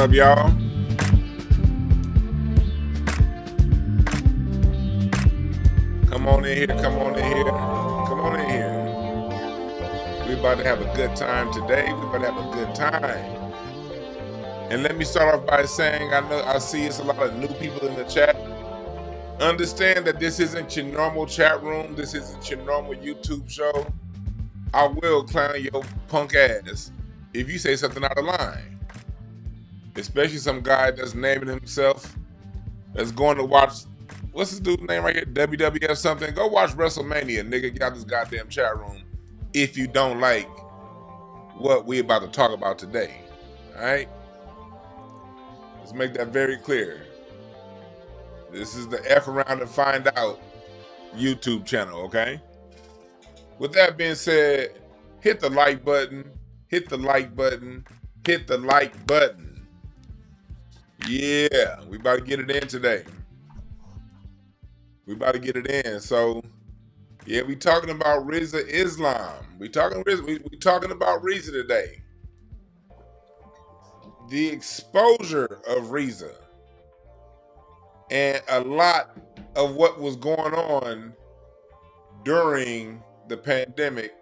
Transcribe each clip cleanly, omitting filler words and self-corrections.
up, y'all? Come on in here, come on in here, come on in here. We about to have a good time today. We about to have a good time. And let me start off by saying, I see it's a lot of new people in the chat. Understand that this isn't your normal chat room. This isn't your normal YouTube show. I will clown your punk ass if you say something out of line. Especially some guy that's naming himself, that's going to watch, what's this dude's name right here? WWF something. Go watch WrestleMania, nigga. Get out this goddamn chat room if you don't like what we about to talk about today. Alright? Let's make that very clear. This is the F around and find out YouTube channel, okay? With that being said, hit the like button, hit the like button, hit the like button. Yeah, we about to get it in today. We about to get it in. So, yeah, we talking about Rizza Islam. We talking about Rizza today. The exposure of Rizza and a lot of what was going on during the pandemic,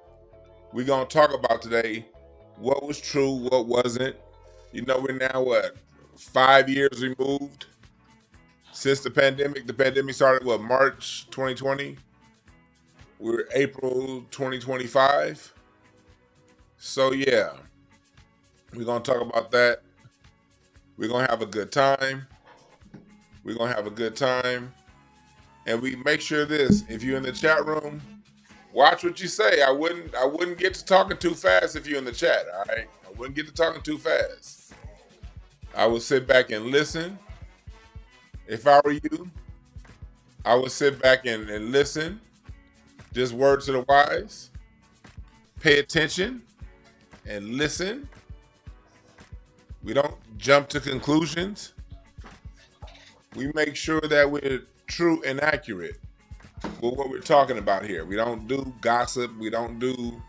we're going to talk about today. What was true, what wasn't. You know, we're now, 5 years removed since the pandemic. The pandemic started, March 2020? We're April 2025. So, yeah, we're going to talk about that. We're going to have a good time. We're going to have a good time. And we make sure this, if you're in the chat room, watch what you say. I wouldn't get to talking too fast if you're in the chat, all right? I wouldn't get to talking too fast. I would sit back and listen. If I were you, I would sit back and listen. Just words to the wise. Pay attention and listen. We don't jump to conclusions. We make sure that we're true and accurate with what we're talking about here. We don't do gossip. We don't do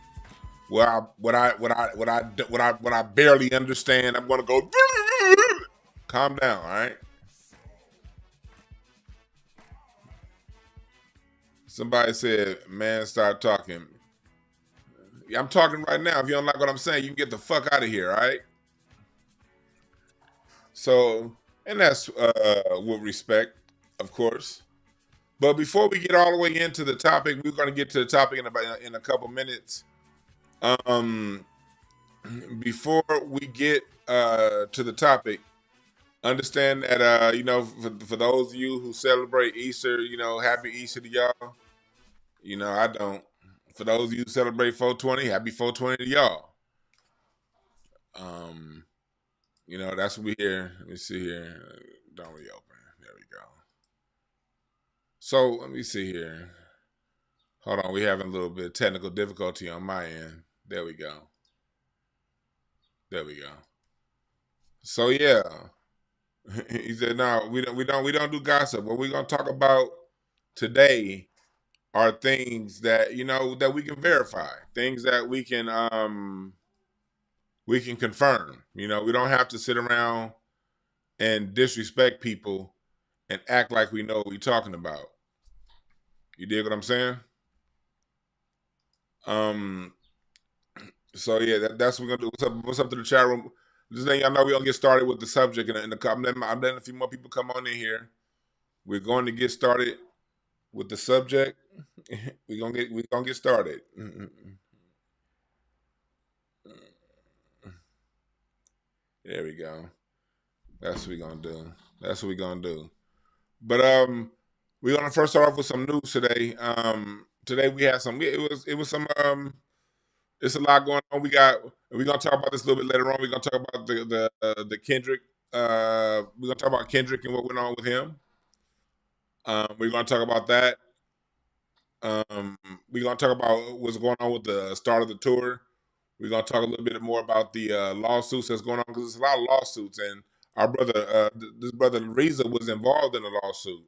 what I barely understand. I'm gonna go. Calm down, all right? Somebody said, "Man, start talking." Yeah, I'm talking right now. If you don't like what I'm saying, you can get the fuck out of here, all right? So, and that's with respect, of course. But before we get all the way into the topic, we're going to get to the topic in a couple minutes. Before we get to the topic, understand that for those of you who celebrate Easter, happy Easter to y'all. I don't. For those of you who celebrate 420, happy 420 to y'all. That's what we here. Let me see here. Don't reopen. There we go. So let me see here. Hold on, we having a little bit of technical difficulty on my end. There we go. There we go. So yeah, he said, "No, we don't do gossip. What we're gonna talk about today are things that that we can verify, things that we can confirm. We don't have to sit around and disrespect people and act like we know what we're talking about. You dig what I'm saying? So yeah, that's what we're gonna do. What's up to the chat room? Just letting y'all know we're gonna get started with the subject in the I'm letting a few more people come on in here. We're going to get started with the subject. we're gonna get started. There we go. That's what we're gonna do. That's what we're gonna do. But we're gonna first start off with some news today. Today we had some. It was some. It's a lot going on. We're gonna talk about this a little bit later on. We're gonna talk about the Kendrick. We're gonna talk about Kendrick and what went on with him. We're gonna talk about that. We're gonna talk about what's going on with the start of the tour. We're gonna talk a little bit more about the lawsuits that's going on, because there's a lot of lawsuits, and our brother, this brother Rizza, was involved in a lawsuit,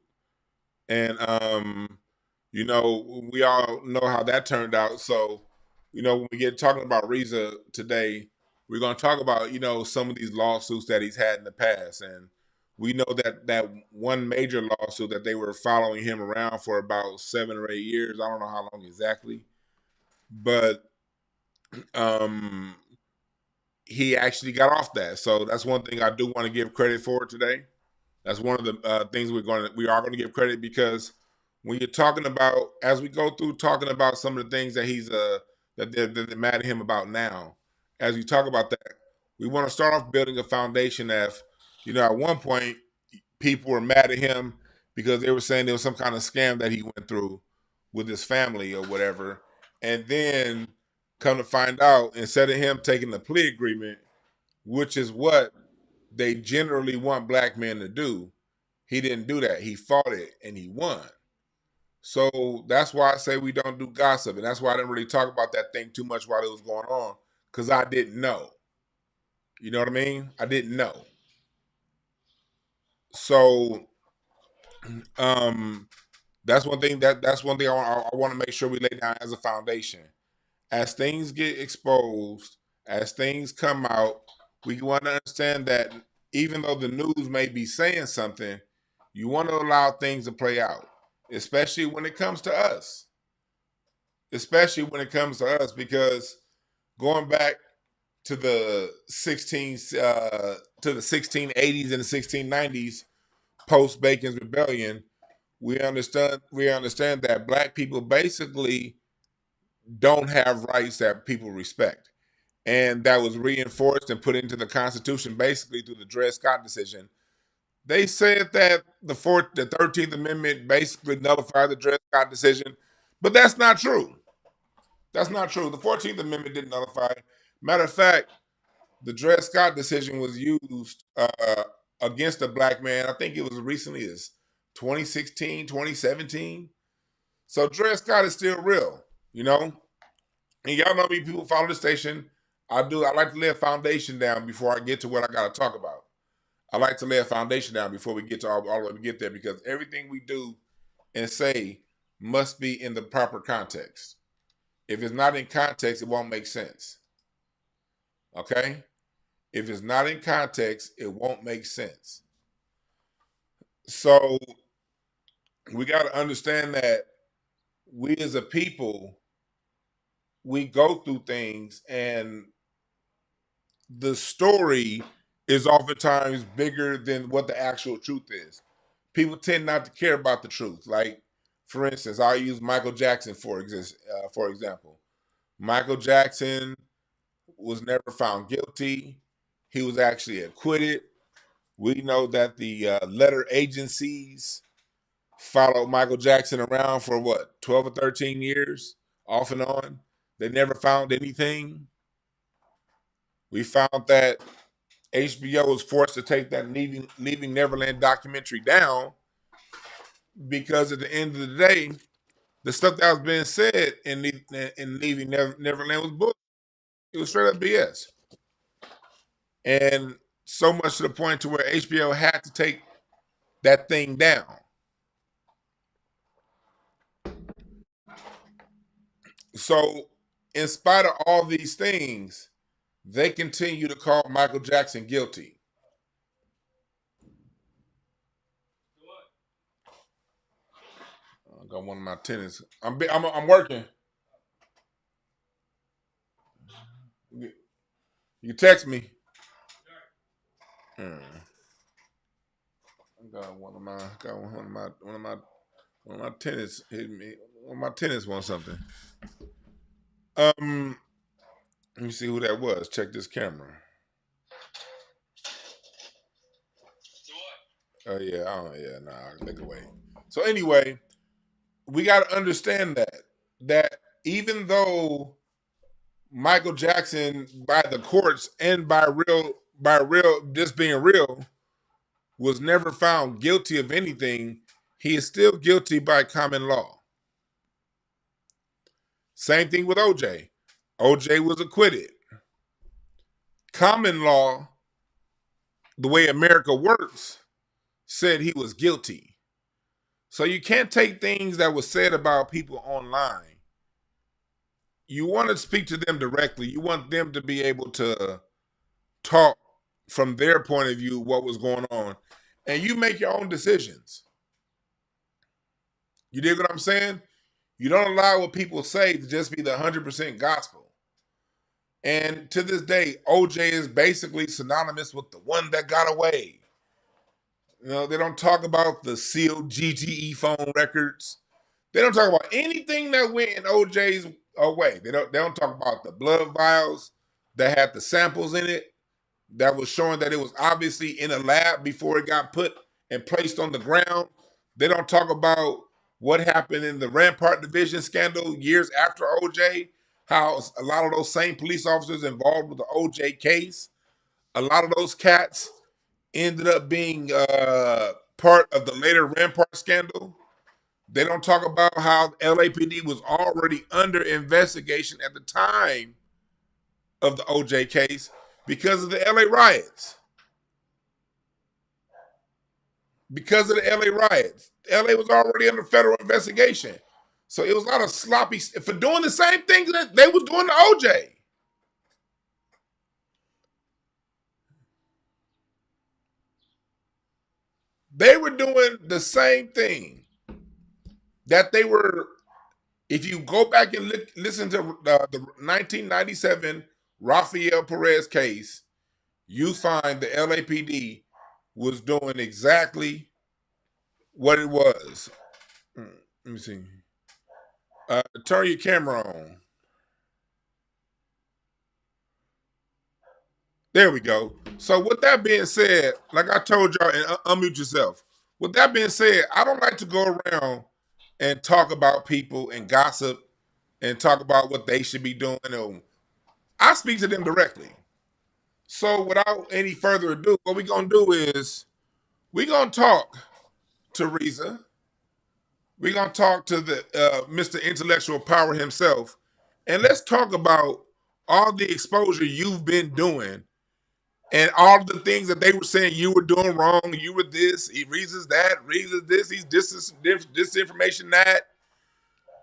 and we all know how that turned out. So, when we get talking about Rizza today, we're going to talk about, some of these lawsuits that he's had in the past. And we know that one major lawsuit that they were following him around for about 7 or 8 years. I don't know how long exactly, but um, he actually got off that. So that's one thing I do want to give credit for today. That's one of the things we are going to give credit, because when you're talking about, as we go through talking about some of the things that he's that they're mad at him about now, as we talk about that, we want to start off building a foundation of, at one point people were mad at him because they were saying there was some kind of scam that he went through with his family or whatever, and then come to find out, instead of him taking the plea agreement, which is what they generally want black men to do, he didn't do that. He fought it and he won. So that's why I say we don't do gossip. And that's why I didn't really talk about that thing too much while it was going on, because I didn't know. You know what I mean? I didn't know. So um, that's one thing I want to make sure we lay down as a foundation. As things get exposed, as things come out, we want to understand that even though the news may be saying something, you want to allow things to play out, especially when it comes to us. Especially when it comes to us, because going back to the 1680s and the 1690s, post Bacon's Rebellion, we understand that black people basically don't have rights that people respect. And that was reinforced and put into the Constitution basically through the Dred Scott decision. They said that the 13th Amendment basically nullified the Dred Scott decision, but that's not true. That's not true. The 14th Amendment didn't nullify. Matter of fact, the Dred Scott decision was used against a black man. I think it was recently as 2016, 2017. So Dred Scott is still real, you know? And y'all know me, people follow the station. I like to lay a foundation down before I get to what I got to talk about. I like to lay a foundation down before we get to all the way we get there, because everything we do and say must be in the proper context. If it's not in context, it won't make sense. Okay? If it's not in context, it won't make sense. So we got to understand that we as a people, we go through things, and the story is oftentimes bigger than what the actual truth is. People tend not to care about the truth. Like, for instance, I'll use Michael Jackson for example. Michael Jackson was never found guilty. He was actually acquitted. We know that the letter agencies followed Michael Jackson around for what, 12 or 13 years, off and on. They never found anything. We found that HBO was forced to take that Leaving Neverland documentary down, because at the end of the day, the stuff that was being said in Leaving Neverland was bull. It was straight up BS. And so much to the point to where HBO had to take that thing down. So, in spite of all these things, they continue to call Michael Jackson guilty. I got one of my tenants. I'm working. You text me. Hmm. I got one of my tenants hitting me. One of my tenants want something. Let me see who that was. Check this camera. Oh yeah, nah, they can wait. So anyway, we got to understand that even though Michael Jackson, by the courts and by real just being real, was never found guilty of anything, he is still guilty by common law. Same thing with OJ. OJ was acquitted. Common law, the way America works, said he was guilty. So you can't take things that were said about people online. You want to speak to them directly. You want them to be able to talk from their point of view what was going on, and you make your own decisions. You dig what I'm saying? You don't allow what people say to just be the 100% gospel. And to this day, OJ is basically synonymous with the one that got away. You know, they don't talk about the sealed GGE phone records. They don't talk about anything that went in OJ's away. They don't talk about the blood vials that had the samples in it that was showing that it was obviously in a lab before it got put and placed on the ground. They don't talk about what happened in the Rampart Division scandal years after OJ, how a lot of those same police officers involved with the OJ case, a lot of those cats ended up being part of the later Rampart scandal. They don't talk about how LAPD was already under investigation at the time of the OJ case because of the LA riots. Because of the LA riots. LA was already under federal investigation. So it was a lot of sloppy for doing the same thing that they was doing to OJ. They were doing the same thing that they were. If you go back and listen to the 1997 Rafael Perez case, you find the LAPD was doing exactly what it was. Let me see. Turn your camera on. There we go. So with that being said, like I told y'all, and unmute yourself. With that being said, I don't like to go around and talk about people and gossip and talk about what they should be doing. I speak to them directly. So without any further ado, what we're going to do is we're going to talk to Rizza. We're going to talk to the Mr. Intellectual Power himself. And let's talk about all the exposure you've been doing and all the things that they were saying you were doing wrong. You were this, Rizza's that, Rizza's this, he's disinformation that.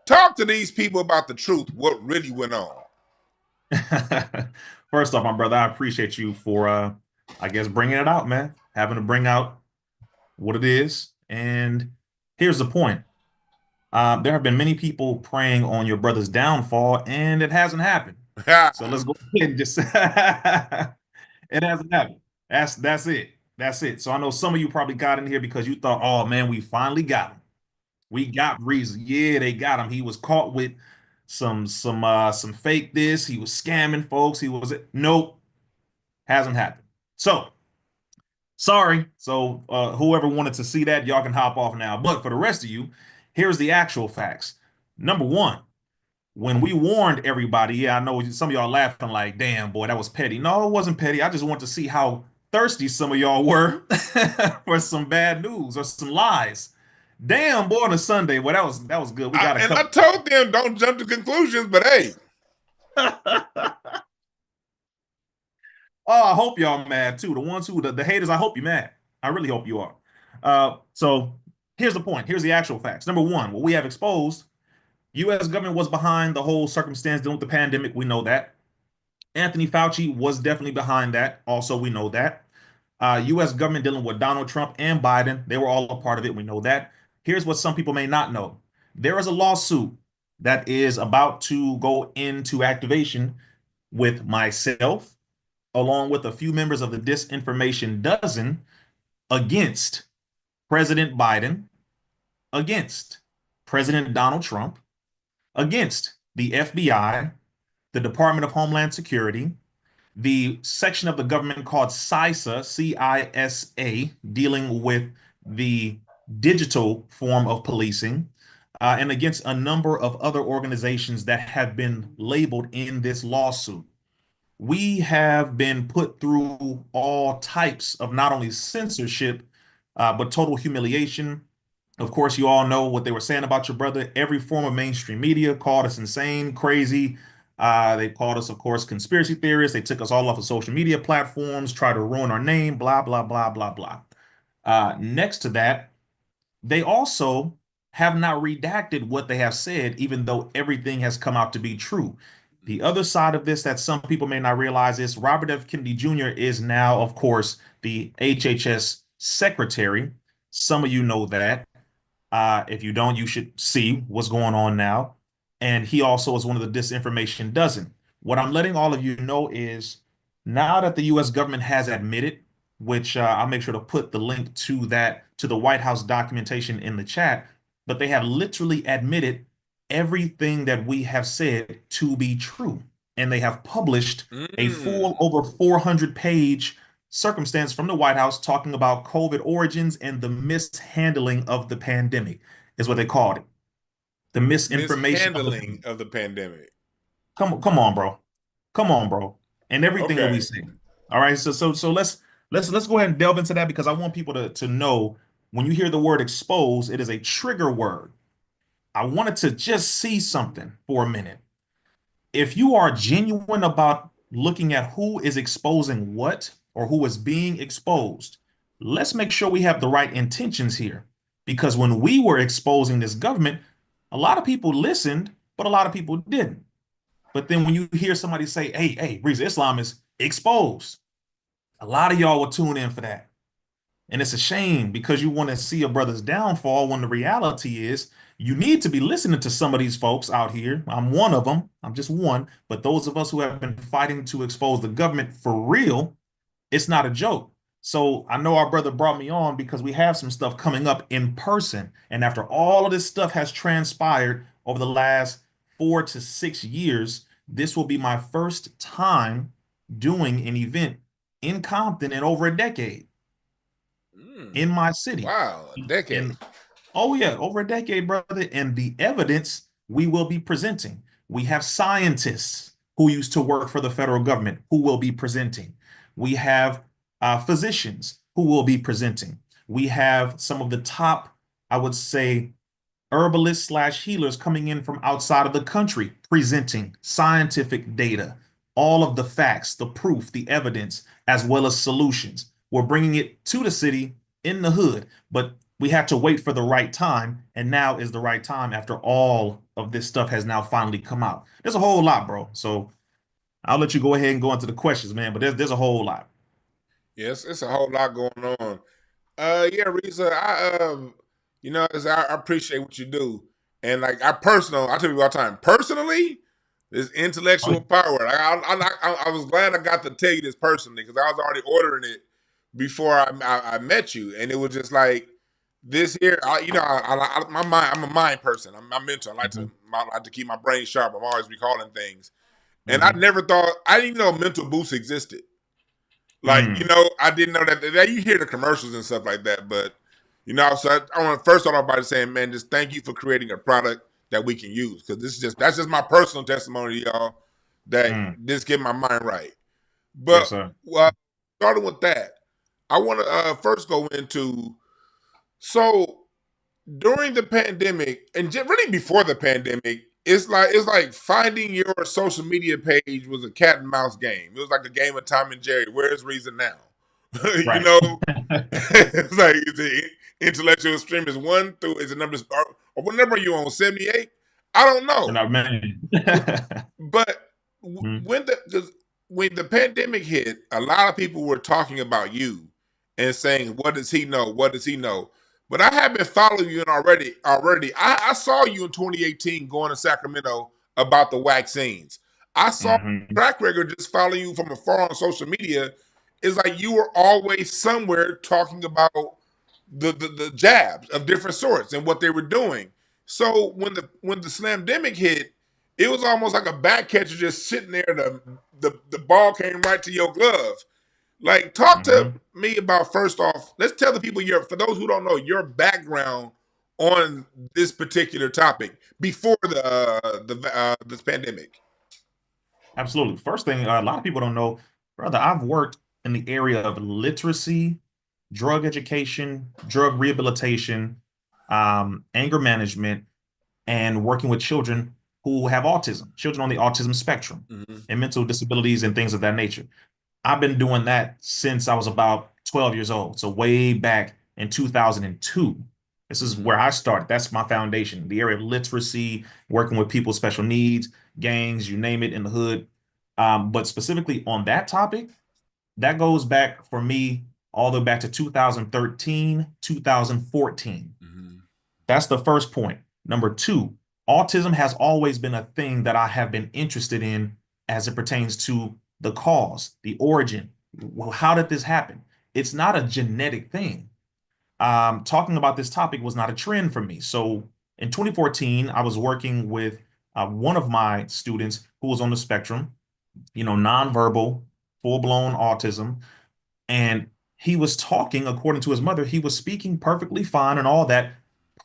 Talk to these people about the truth, what really went on. First off, my brother, I appreciate you for, I guess, bringing it out, man. Having to bring out what it is. And here's the point. There have been many people preying on your brother's downfall, and it hasn't happened. So let's go ahead and just it hasn't happened. That's it. That's it. So I know some of you probably got in here because you thought, oh man, we finally got him. We got Rizza. Yeah, they got him. He was caught with some fake this. He was scamming folks. He was nope, hasn't happened. So sorry. So whoever wanted to see that, y'all can hop off now. But for the rest of you, here's the actual facts. Number one, when we warned everybody, yeah, I know some of y'all laughing like, damn, boy, that was petty. No, it wasn't petty. I just want to see how thirsty some of y'all were for some bad news or some lies. Damn, boy, on a Sunday. Well, that was good. We got a And I couple. told them don't jump to conclusions, but hey. Oh, I hope y'all mad too. The ones who the haters, I hope you mad. I really hope you are. So here's the point. Here's the actual facts. Number one, what we have exposed, U.S. government was behind the whole circumstance dealing with the pandemic. We know that. Anthony Fauci was definitely behind that. Also, we know that. U.S. government dealing with Donald Trump and Biden, they were all a part of it. We know that. Here's what some people may not know. There is a lawsuit that is about to go into activation with myself, along with a few members of the Disinformation Dozen, against President Biden, against President Donald Trump, against the FBI, the Department of Homeland Security, the section of the government called CISA, CISA, dealing with the digital form of policing, and against a number of other organizations that have been labeled in this lawsuit. We have been put through all types of not only censorship, but total humiliation. Of course, you all know what they were saying about your brother. Every form of mainstream media called us insane, crazy. They called us, of course, conspiracy theorists. They took us all off of social media platforms, tried to ruin our name, blah, blah, blah, blah, blah. Next to that, they also have not redacted what they have said, even though everything has come out to be true. The other side of this that some people may not realize is Robert F. Kennedy Jr. is now, of course, the HHS secretary. Some of you know that. If you don't, you should see what's going on now. And he also is one of the disinformation dozen. What I'm letting all of you know is now that the US government has admitted, which I'll make sure to put the link to that, to the White House documentation in the chat, but they have literally admitted everything that we have said to be true. And they have published a full Mm. over 400-page circumstance from the White House talking about COVID origins and the mishandling of the pandemic, is what they called it. The misinformation of the Mishandling of the pandemic. come on, bro. Come on, bro. And everything that we Okay. say. All right. So let's go ahead and delve into that because I want people to know when you hear the word expose, it is a trigger word. I wanted to just see something for a minute. If you are genuine about looking at who is exposing what or who is being exposed, let's make sure we have the right intentions here. Because when we were exposing this government, a lot of people listened, but a lot of people didn't. But then when you hear somebody say, hey, Rizza Islam is exposed, a lot of y'all will tune in for that. And it's a shame because you want to see a brother's downfall when the reality is you need to be listening to some of these folks out here. I'm one of them. I'm just one. But those of us who have been fighting to expose the government for real, it's not a joke. So I know our brother brought me on because we have some stuff coming up in person. And after all of this stuff has transpired over the last 4 to 6 years, this will be my first time doing an event in Compton in over a decade Mm. in my city. Wow, a decade. And oh yeah, over a decade, brother. And the evidence we will be presenting. We have scientists who used to work for the federal government who will be presenting. We have physicians who will be presenting. We have some of the top, I would say, herbalists slash healers coming in from outside of the country presenting scientific data, all of the facts, the proof, the evidence, as well as solutions. We're bringing it to the city in the hood, but we had to wait for the right time, and now is the right time after all of this stuff has now finally come out. There's a whole lot, bro. So I'll let you go ahead and go into the questions, man, but there's a whole lot. Yes, it's a whole lot going on. Yeah, Risa, I appreciate what you do, and like I tell you all the time, personally, this Oh, intellectual power. Like, I was glad I got to tell you this personally because I was already ordering it before I met you, and it was just like this here. My mind. I'm a mind person. I'm mental. I like to keep my brain sharp. I'm always recalling things, and I mhm. never thought I didn't even know mental boost existed. Like, Mm, I didn't know that you hear the commercials and stuff like that, but so I want to first start off by saying, man, just thank you for creating a product that we can use because that's just my personal testimony, y'all, that mm. this get my mind right. Yes, But sir. starting with that, I want to first go into so during the pandemic and really before the pandemic, it's like finding your social media page was a cat and mouse game. It was like a game of Tom and Jerry. Where's Reason now? you Right. know, it's like is it intellectual extremist one through is it number or what number are you on 78? I don't And know, I man. but Mm, when the pandemic hit, a lot of people were talking about you and saying, "What does he know? What does he know?" But I have been following you already. I saw you in 2018 going to Sacramento about the vaccines. I saw mhm. track record just following you from afar on social media. It's like you were always somewhere talking about the jabs of different sorts and what they were doing. So when the slamdemic hit, it was almost like a back catcher just sitting there. The ball came right to your glove. Like, talk to Mhm. me about first off. Let's tell the people for those who don't know your background on this particular topic before this pandemic. Absolutely. First thing, a lot of people don't know, brother, I've worked in the area of literacy, drug education, drug rehabilitation, anger management, and working with children who have autism, children on the autism spectrum, Mm-hmm. and mental disabilities and things of that nature. I've been doing that since I was about 12 years old. So way back in 2002. This is Mm-hmm. where I started. That's my foundation, the area of literacy, working with people with special needs. gangs, you name it, in the hood. But specifically on that topic, that goes back for me all the way back to 2013, 2014. Mm-hmm. That's the first point. Number two, autism has always been a thing that I have been interested in as it pertains to the cause, the origin. Well, how did this happen? It's not a genetic thing. Talking about this topic was not a trend for me. So in 2014, I was working with one of my students who was on the spectrum, nonverbal, full-blown autism. And he was talking, according to his mother, he was speaking perfectly fine and all that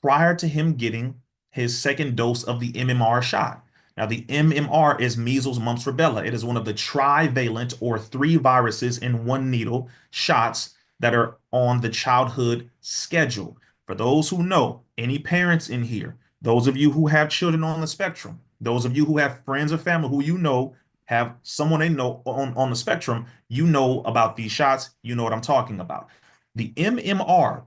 prior to him getting his second dose of the MMR shot. Now, the MMR is measles, mumps, rubella. It is one of the trivalent or three viruses in one needle shots that are on the childhood schedule. For those who know, any parents in here, those of you who have children on the spectrum, those of you who have friends or family who you know have someone they know on the spectrum, you know about these shots, you know what I'm talking about. The MMR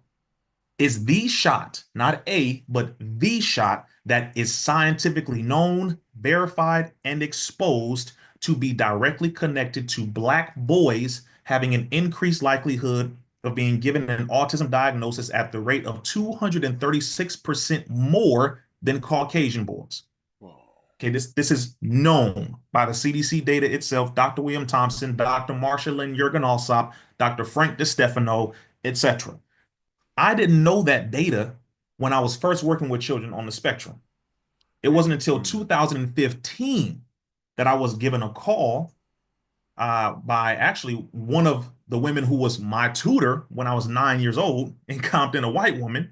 is the shot, not a, but the shot that is scientifically known, verified, and exposed to be directly connected to Black boys having an increased likelihood of being given an autism diagnosis at the rate of 236% more than Caucasian boys. Okay, this is known by the CDC data itself, Dr. William Thompson, Dr. Marsha Lynn Jurgen Alsop, Dr. Frank DiStefano, etc. I didn't know that data when I was first working with children on the spectrum. It wasn't until 2015 that I was given a call by actually one of the women who was my tutor when I was 9 years old in Compton, a white woman.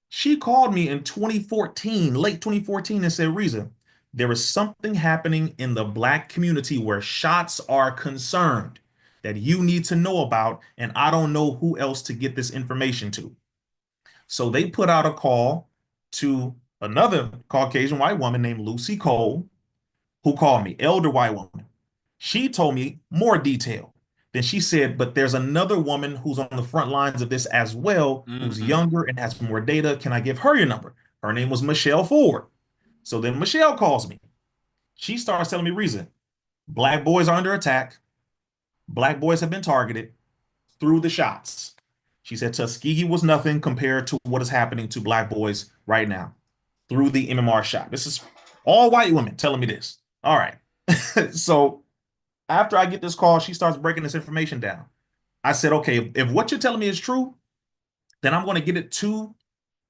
She called me in 2014, late 2014, and said, Rizza, there is something happening in the Black community where shots are concerned that you need to know about, and I don't know who else to get this information to. So they put out a call to another Caucasian white woman named Lucy Cole, who called me, elder white woman. She told me more detail. Then she said, but there's another woman who's on the front lines of this as well, who's Mm-hmm. younger and has more data. Can I give her your number? Her name was Michelle Ford. So then Michelle calls me. She starts telling me reason. Black boys are under attack. Black boys have been targeted through the shots. She said Tuskegee was nothing compared to what is happening to Black boys right now through the MMR shot. This is all white women telling me this. All right. So after I get this call, she starts breaking this information down. I said, okay, if what you're telling me is true, then I'm going to get it to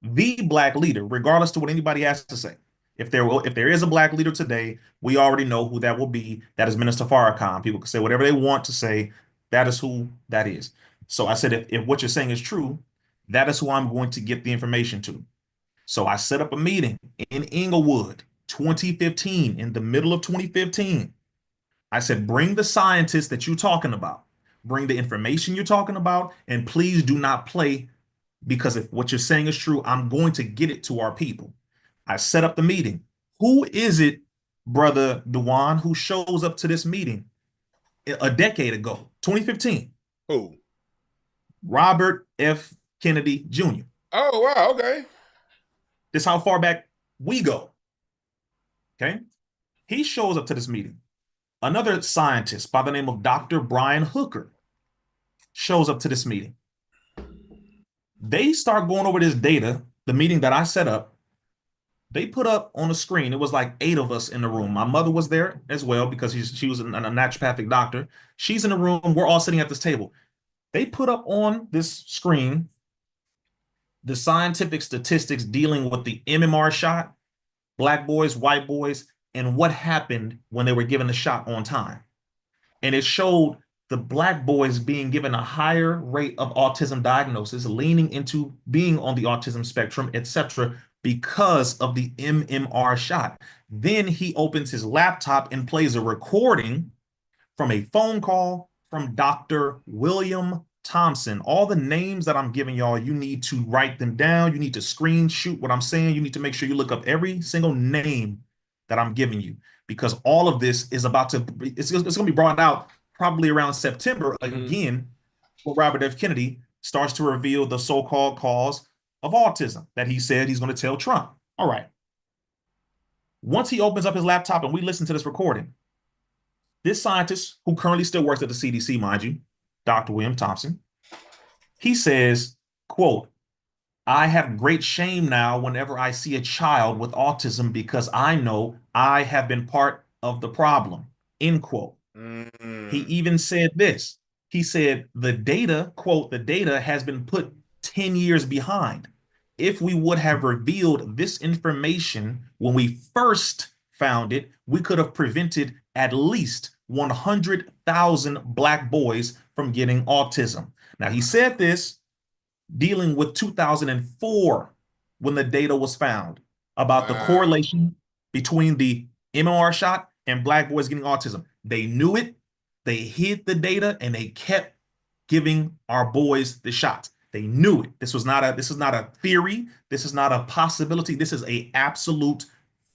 the Black leader, regardless to what anybody has to say. If there is a Black leader today, we already know who that will be. That is Minister Farrakhan. People can say whatever they want to say. That is who that is. So I said, if what you're saying is true, that is who I'm going to get the information to. So I set up a meeting in Inglewood, 2015, in the middle of 2015. I said, bring the scientists that you're talking about, bring the information you're talking about, and please do not play, because if what you're saying is true, I'm going to get it to our people. I set up the meeting. Who is it, Brother Dewan, who shows up to this meeting a decade ago, 2015? Who? Robert F. Kennedy Jr. Oh, wow. Okay. This is how far back we go. Okay. He shows up to this meeting. Another scientist by the name of Dr. Brian Hooker shows up to this meeting. They start going over this data, the meeting that I set up. They put up on the screen, it was like 8 of us in the room. My mother was there as well because she was a naturopathic doctor. She's in the room. We're all sitting at this table. They put up on this screen the scientific statistics dealing with the MMR shot, Black boys, white boys, and what happened when they were given the shot on time. And it showed the Black boys being given a higher rate of autism diagnosis, leaning into being on the autism spectrum, etc., because of the MMR shot. Then he opens his laptop and plays a recording from a phone call from Dr. William Thompson. All the names that I'm giving y'all, you need to write them down. You need to screenshot what I'm saying. You need to make sure you look up every single name that I'm giving you, because all of this is about to, it's going to be brought out probably around September again, when Robert F. Kennedy starts to reveal the so-called cause of autism that he said he's going to tell Trump. All right. Once he opens up his laptop and we listen to this recording, this scientist, who currently still works at the CDC, mind you, Dr. William Thompson, he says, quote, I have great shame now whenever I see a child with autism because I know I have been part of the problem, end quote. He Mm. even said this. He said, the data, quote, the data has been put 10 years behind. If we would have revealed this information when we first found it, we could have prevented at least 100,000 Black boys from getting autism. Now, he said this dealing with 2004 when the data was found about the Wow. correlation between the MMR shot and Black boys getting autism. They knew it, they hid the data, and they kept giving our boys the shots. They knew it. This is not a theory. This is not a possibility. This is a absolute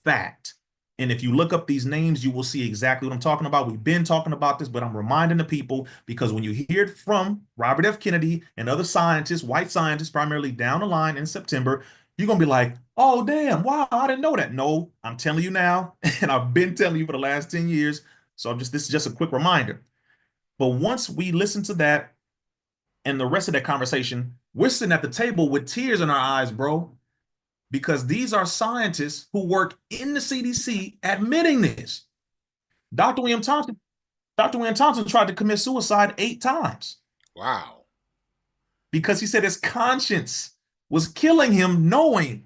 fact. And if you look up these names, you will see exactly what I'm talking about. We've been talking about this, but I'm reminding the people because when you hear it from Robert F. Kennedy and other scientists, white scientists, primarily down the line in September, you're going to be like, oh, damn, wow, I didn't know that. No, I'm telling you now, and I've been telling you for the last 10 years. So this is just a quick reminder. But once we listen to that and the rest of that conversation, we're sitting at the table with tears in our eyes, bro, because these are scientists who work in the CDC admitting this. Dr. William Thompson, Dr. William Thompson tried to commit suicide 8 times Wow. because he said his conscience was killing him, knowing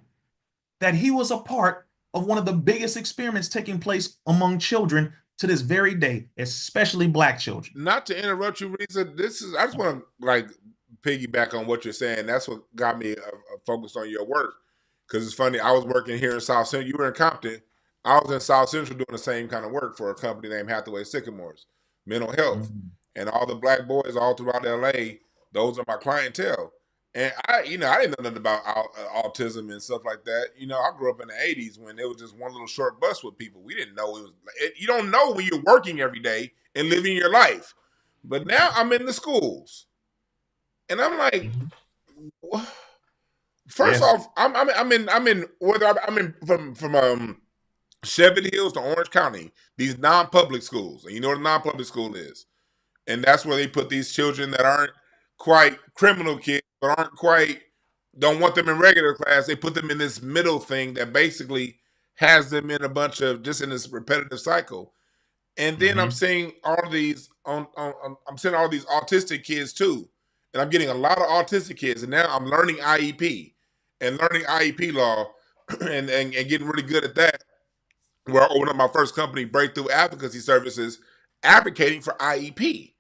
that he was a part of one of the biggest experiments taking place among children to this very day, especially Black children. Not to interrupt you, Reza. I just want to like piggyback on what you're saying. That's what got me focused on your work. Because it's funny, I was working here in South Central. You were in Compton. I was in South Central doing the same kind of work for a company named Hathaway Sycamores, mental health, Mhm. and all the Black boys all throughout LA. Those are my clientele. And I didn't know nothing about autism and stuff like that. I grew up in the '80s when there was just one little short bus with people. We didn't know it was. You don't know when you're working every day and living your life. But now I'm in the schools, and I'm like, Mhm. what? First Yes. off, I'm in from Chevy Hills to Orange County. These non-public schools, and you know what a non-public school is, and that's where they put these children that aren't quite criminal kids, but aren't quite don't want them in regular class. They put them in this middle thing that basically has them in a bunch of just in this repetitive cycle. And then I'm Hmm. seeing all these I'm seeing all these autistic kids too, and I'm getting a lot of autistic kids. And now I'm learning IEP and learning IEP law, and getting really good at that. Where I opened up my first company, Breakthrough Advocacy Services, advocating for IEP.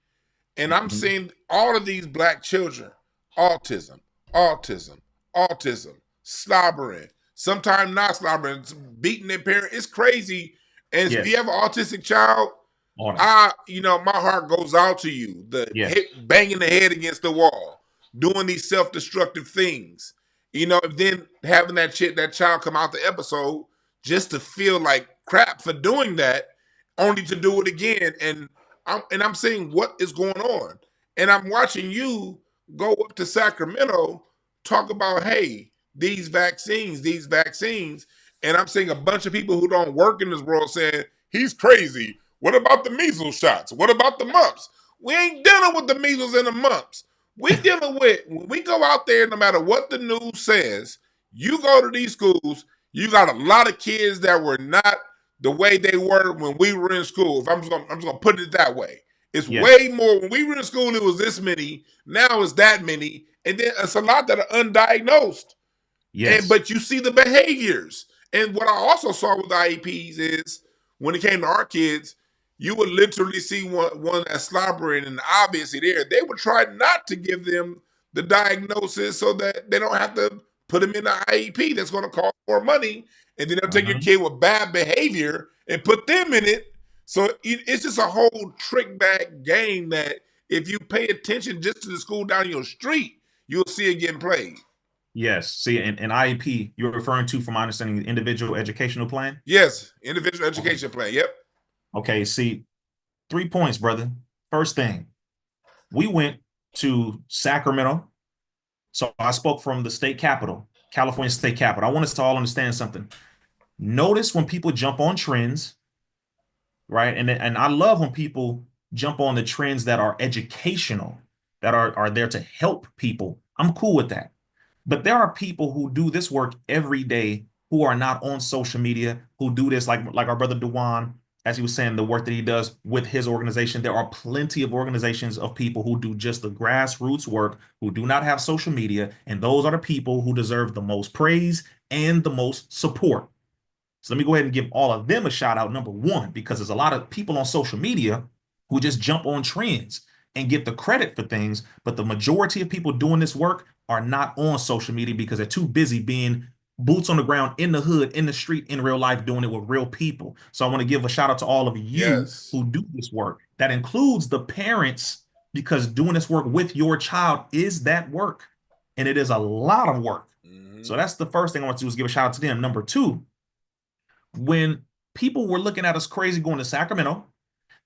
And I'm Hmm. seeing all of these Black children, autism, autism, autism, slobbering, sometimes not slobbering, beating their parent. It's crazy. And if you Yes. have an autistic child, All that. my heart goes out to you. The Yes. hit, banging the head against the wall, doing these self-destructive things. Then having that child come out the episode just to feel like crap for doing that, only to do it again. And I'm saying, what is going on? And I'm watching you go up to Sacramento, talk about, hey, these vaccines, and I'm seeing a bunch of people who don't work in this world saying he's crazy. What about the measles shots? What about the mumps? We ain't dealing with the measles and the mumps. We dealing with when we go out there, no matter what the news says, you go to these schools, you got a lot of kids that were not the way they were when we were in school. If I'm just gonna put it that way. It's Yes. way more when we were in school, it was this many, now it's that many, and then it's a lot that are undiagnosed. Yes. But you see the behaviors. And what I also saw with IEPs is when it came to our kids, you would literally see one that's slobbering, and obviously they would try not to give them the diagnosis so that they don't have to put them in the IEP that's going to cost more money. And then they'll take your Hmm. kid with bad behavior and put them in it. So it's just a whole trick back game that if you pay attention just to the school down your street, you'll see it getting played. Yes. See, and IEP, you're referring to, from my understanding, the individual educational plan. Yes, individual Okay. education plan. Yep. Okay. See, 3 points, brother. First thing, we went to Sacramento. So I spoke from the state capital, California state capital. I want us to all understand something. Notice when people jump on trends, right? And I love when people jump on the trends that are educational, that are there to help people. I'm cool with that. But there are people who do this work every day who are not on social media, who do this like our brother Dewan, as he was saying, the work that he does with his organization. There are plenty of organizations of people who do just the grassroots work, who do not have social media, and those are the people who deserve the most praise and the most support. So let me go ahead and give all of them a shout out, number one, because there's a lot of people on social media who just jump on trends and get the credit for things. But the majority of people doing this work are not on social media because they're too busy being boots on the ground in the hood, in the street, in real life, doing it with real people. So I want to give a shout out to all of you Yes. who do this work. That includes the parents, because doing this work with your child is that work. And it is a lot of work. Hmm. So that's the first thing I want to do is give a shout out to them. Number two, when people were looking at us crazy going to Sacramento,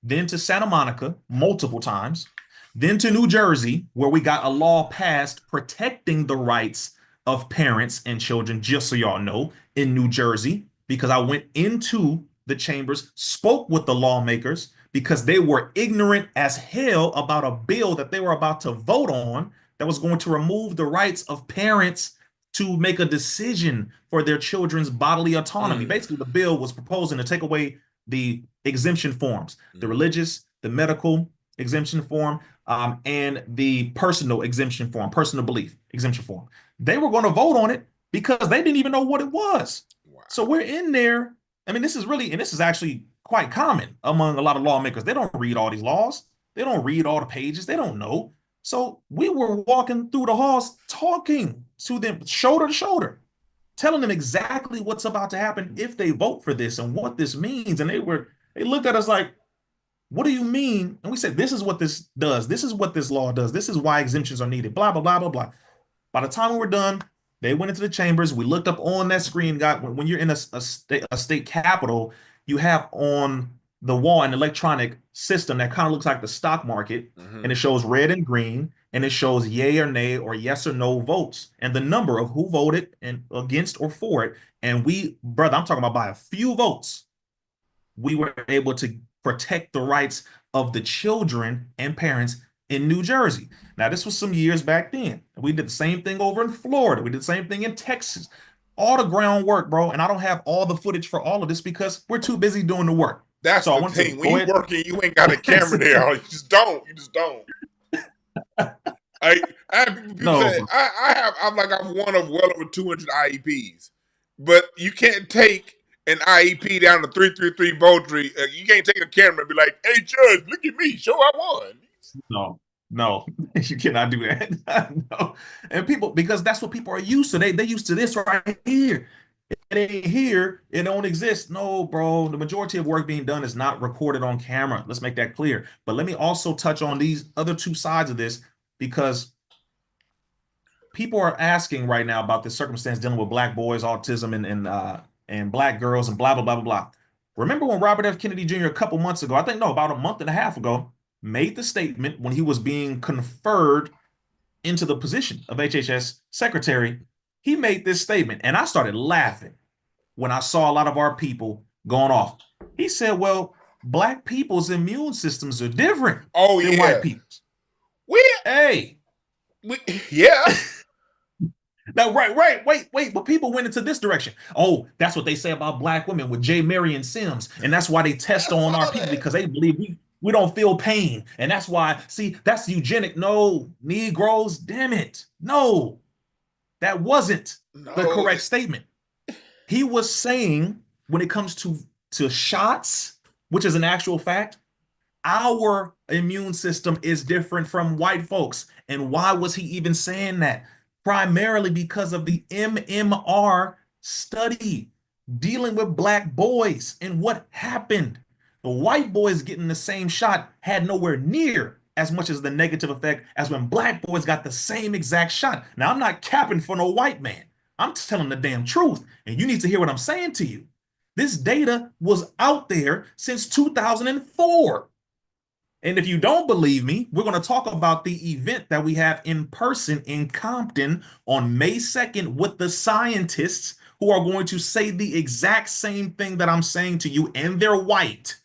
then to Santa Monica multiple times, then to New Jersey, where we got a law passed protecting the rights of parents and children, just so y'all know, in New Jersey, because I went into the chambers, spoke with the lawmakers because they were ignorant as hell about a bill that they were about to vote on that was going to remove the rights of parents to make a decision for their children's bodily autonomy. Mm. Basically, the bill was proposing to take away the exemption forms, the Hmm. religious, the medical exemption form, and the personal exemption form, personal belief exemption form. They were going to vote on it because they didn't even know what it was. So Wow. we're in there. I mean, this is really, and this is actually quite common among a lot of lawmakers. They don't read all these laws. They don't read all the pages. They don't know. So we were walking through the halls talking to them shoulder to shoulder, telling them exactly what's about to happen if they vote for this and what this means. And they looked at us like, what do you mean? And we said, this is what this does. This is what this law does. This is why exemptions are needed. Blah, blah, blah, blah, blah. By the time we were done, they went into the chambers. We looked up on that screen. Got when you're in a state capitol, you have on the wall an electronic system that kind of looks like the stock market, Hmm. and it shows red and green, and it shows yay or nay or yes or no votes and the number of who voted and against or for it. And we, brother, I'm talking about by a few votes, we were able to protect the rights of the children and parents in New Jersey. Now, this was some years back then. We did the same thing over in Florida. We did the same thing in Texas. All the groundwork, bro. And I don't have all the footage for all of this because we're too busy doing the work. That's So I the want to thing. When go you ahead. working, you ain't got a camera there. You just don't. You just don't. I have people No, say bro. I'm one of well over 200 IEPs, but you can't take an IEP down to 333 Bowltree. You can't take a camera and be like, "Hey, judge, look at me, show I won." No, no, you cannot do that. No. And people, because that's what people are used to. They used to this right here. It ain't here. It don't exist. No, bro. The majority of work being done is not recorded on camera. Let's make that clear. But let me also touch on these other two sides of this because people are asking right now about this circumstance dealing with black boys, autism, and black girls, and blah blah blah blah blah. Remember when Robert F. Kennedy Jr. a couple months ago, I think no, about a month and a half ago, made the statement when he was being conferred into the position of HHS secretary. He made this statement, and I started laughing when I saw a lot of our people going off. He said, "Well, black people's immune systems are different Oh than white yeah, people's." we, Hey, we yeah. now, wait. But people went into this direction. Oh, that's what they say about black women with J. Marion Sims. And that's why they I test on our saw people that. because they believe we don't feel pain. And that's why, see, that's eugenic. No, Negroes, damn it. No, that wasn't the No, correct statement. He was saying when it comes to shots, which is an actual fact, our immune system is different from white folks. And why was he even saying that? Primarily because of the MMR study dealing with black boys and what happened. The white boys getting the same shot had nowhere near as much as the negative effect as when black boys got the same exact shot. Now, I'm not capping for no white man. I'm telling the damn truth. And you need to hear what I'm saying to you. This data was out there since 2004. And if you don't believe me, we're going to talk about the event that we have in person in Compton on May 2nd with the scientists who are going to say the exact same thing that I'm saying to you, and they're white.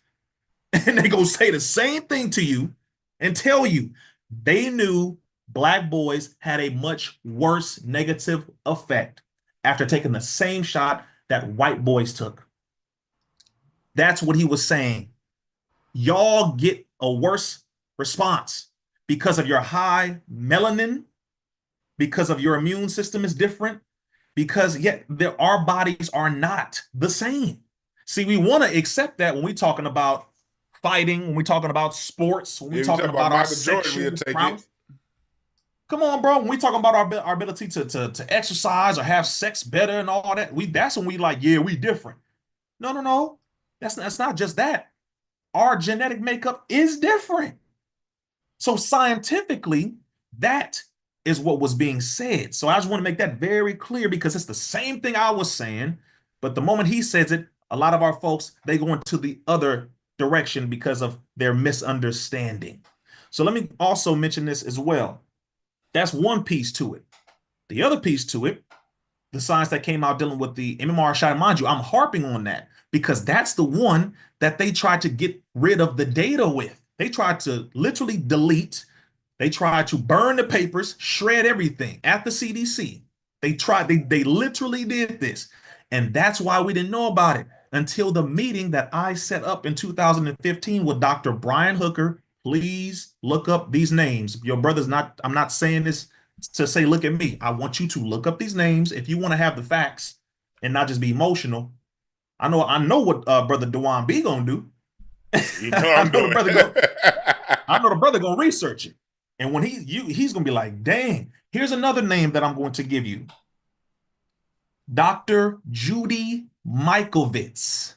And they go say the same thing to you and tell you they knew black boys had a much worse negative effect after taking the same shot that white boys took. That's what he was saying. Y'all get a worse response because of your high melanin, because of your immune system is different, because yet our bodies are not the same. See, we want to accept that when we're talking about fighting, when we're talking about sports, when we're talking about our Michael Jordan, we'll sexual take prowess. it. Come on, bro. When we talking about our ability to exercise or have sex better and all that, that's when we like, yeah, we different. No, no, no. That's not just that. Our genetic makeup is different. So scientifically, that is what was being said. So I just want to make that very clear because it's the same thing I was saying, but the moment he says it, a lot of our folks, they go into the other direction because of their misunderstanding. So let me also mention this as well. That's one piece to it. The other piece to it, the science that came out dealing with the MMR shot, and mind you, I'm harping on that because that's the one that they tried to get rid of the data with. They tried to literally delete, they tried to burn the papers, shred everything at the CDC. They literally did this. And that's why we didn't know about it until the meeting that I set up in 2015 with Dr. Brian Hooker. Please look up these names. Your brother's not, I'm not saying this to say, look at me. I want you to look up these names if you want to have the facts and not just be emotional. I know what Brother Dewan B gonna do. You know what I'm doing. I know the brother gonna research it. And when he's gonna be like, dang, here's another name that I'm going to give you. Dr. Judy Mikovits.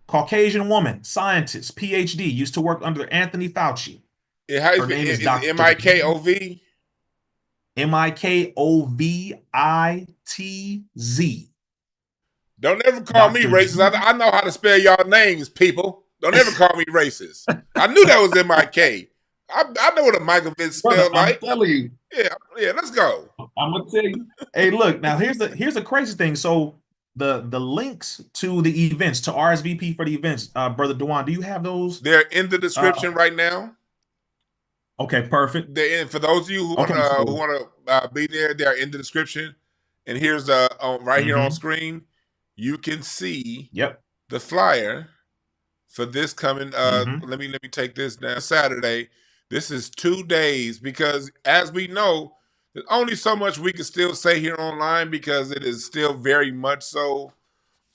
Caucasian woman, scientist, PhD, used to work under Anthony Fauci. Her name is Dr. Mikov? Mikovitz. Don't ever call me racist. I know how to spell y'all names, people. Don't ever call me racist. I knew that was MIK. I know what a Mikovitz spelled like. I'm telling you. Yeah, let's go. I'm gonna tell you. Hey, look, now here's the crazy thing. So the links to the events, to RSVP for the events, Brother Dewan, do you have those? They're in the description right now. Okay, perfect. They're in, for those of you who want to be there, they're in the description. And here's right here on screen, you can see the flyer for this coming. Let me take this down. Saturday. This is 2 days because, as we know, there's only so much we can still say here online because it is still very much so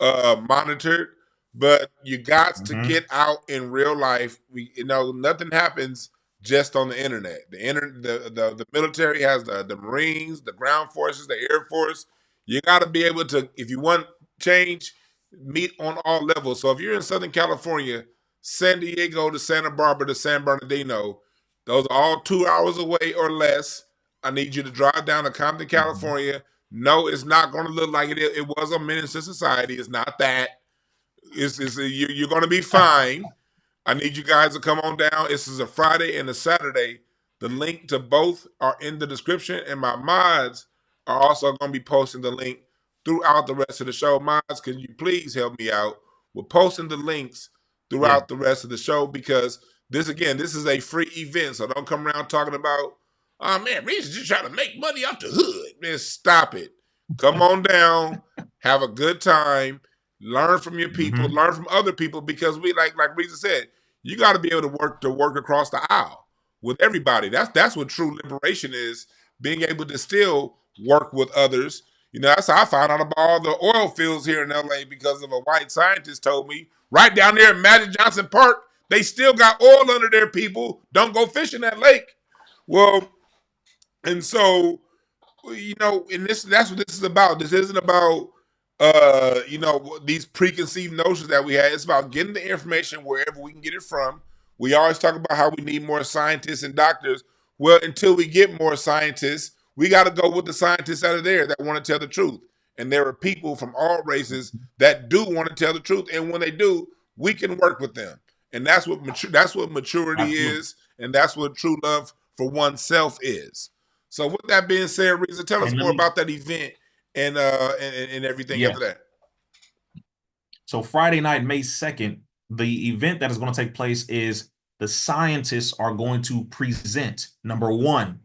monitored. But you got to get out in real life. Nothing happens just on the internet. The military has the Marines, the ground forces, the Air Force. You got to be able to, if you want change, meet on all levels. So if you're in Southern California, San Diego to Santa Barbara to San Bernardino, those are all 2 hours away or less. I need you to drive down to Compton, California. No, it's not going to look like it was a menace to society. It's not that. You're going to be fine. I need you guys to come on down. This is a Friday and a Saturday. The link to both are in the description, and my mods are also going to be posting the link throughout the rest of the show. Mods, can you please help me out with posting the links throughout the rest of the show? Because this is a free event, so don't come around talking about, oh man, Rizza just trying to make money off the hood. Man, stop it. Come on down, have a good time, learn from your people, learn from other people, because we like Rizza said, you got to be able to work across the aisle with everybody. That's what true liberation is, being able to still work with others. That's how I found out about all the oil fields here in LA, because of a white scientist told me right down there at Magic Johnson Park, they still got oil under their people. Don't go fishing that lake. Well, and so, and that's what this is about. This isn't about these preconceived notions that we had. It's about getting the information wherever we can get it from. We always talk about how we need more scientists and doctors. Well, until we get more scientists, we got to go with the scientists that are there that want to tell the truth. And there are people from all races that do want to tell the truth. And when they do, we can work with them. And that's what maturity is. And that's what true love for oneself is. So with that being said, Rizza, tell us more about that event and everything after Yes. that. So Friday night, May 2nd, the event that is going to take place is the scientists are going to present number one,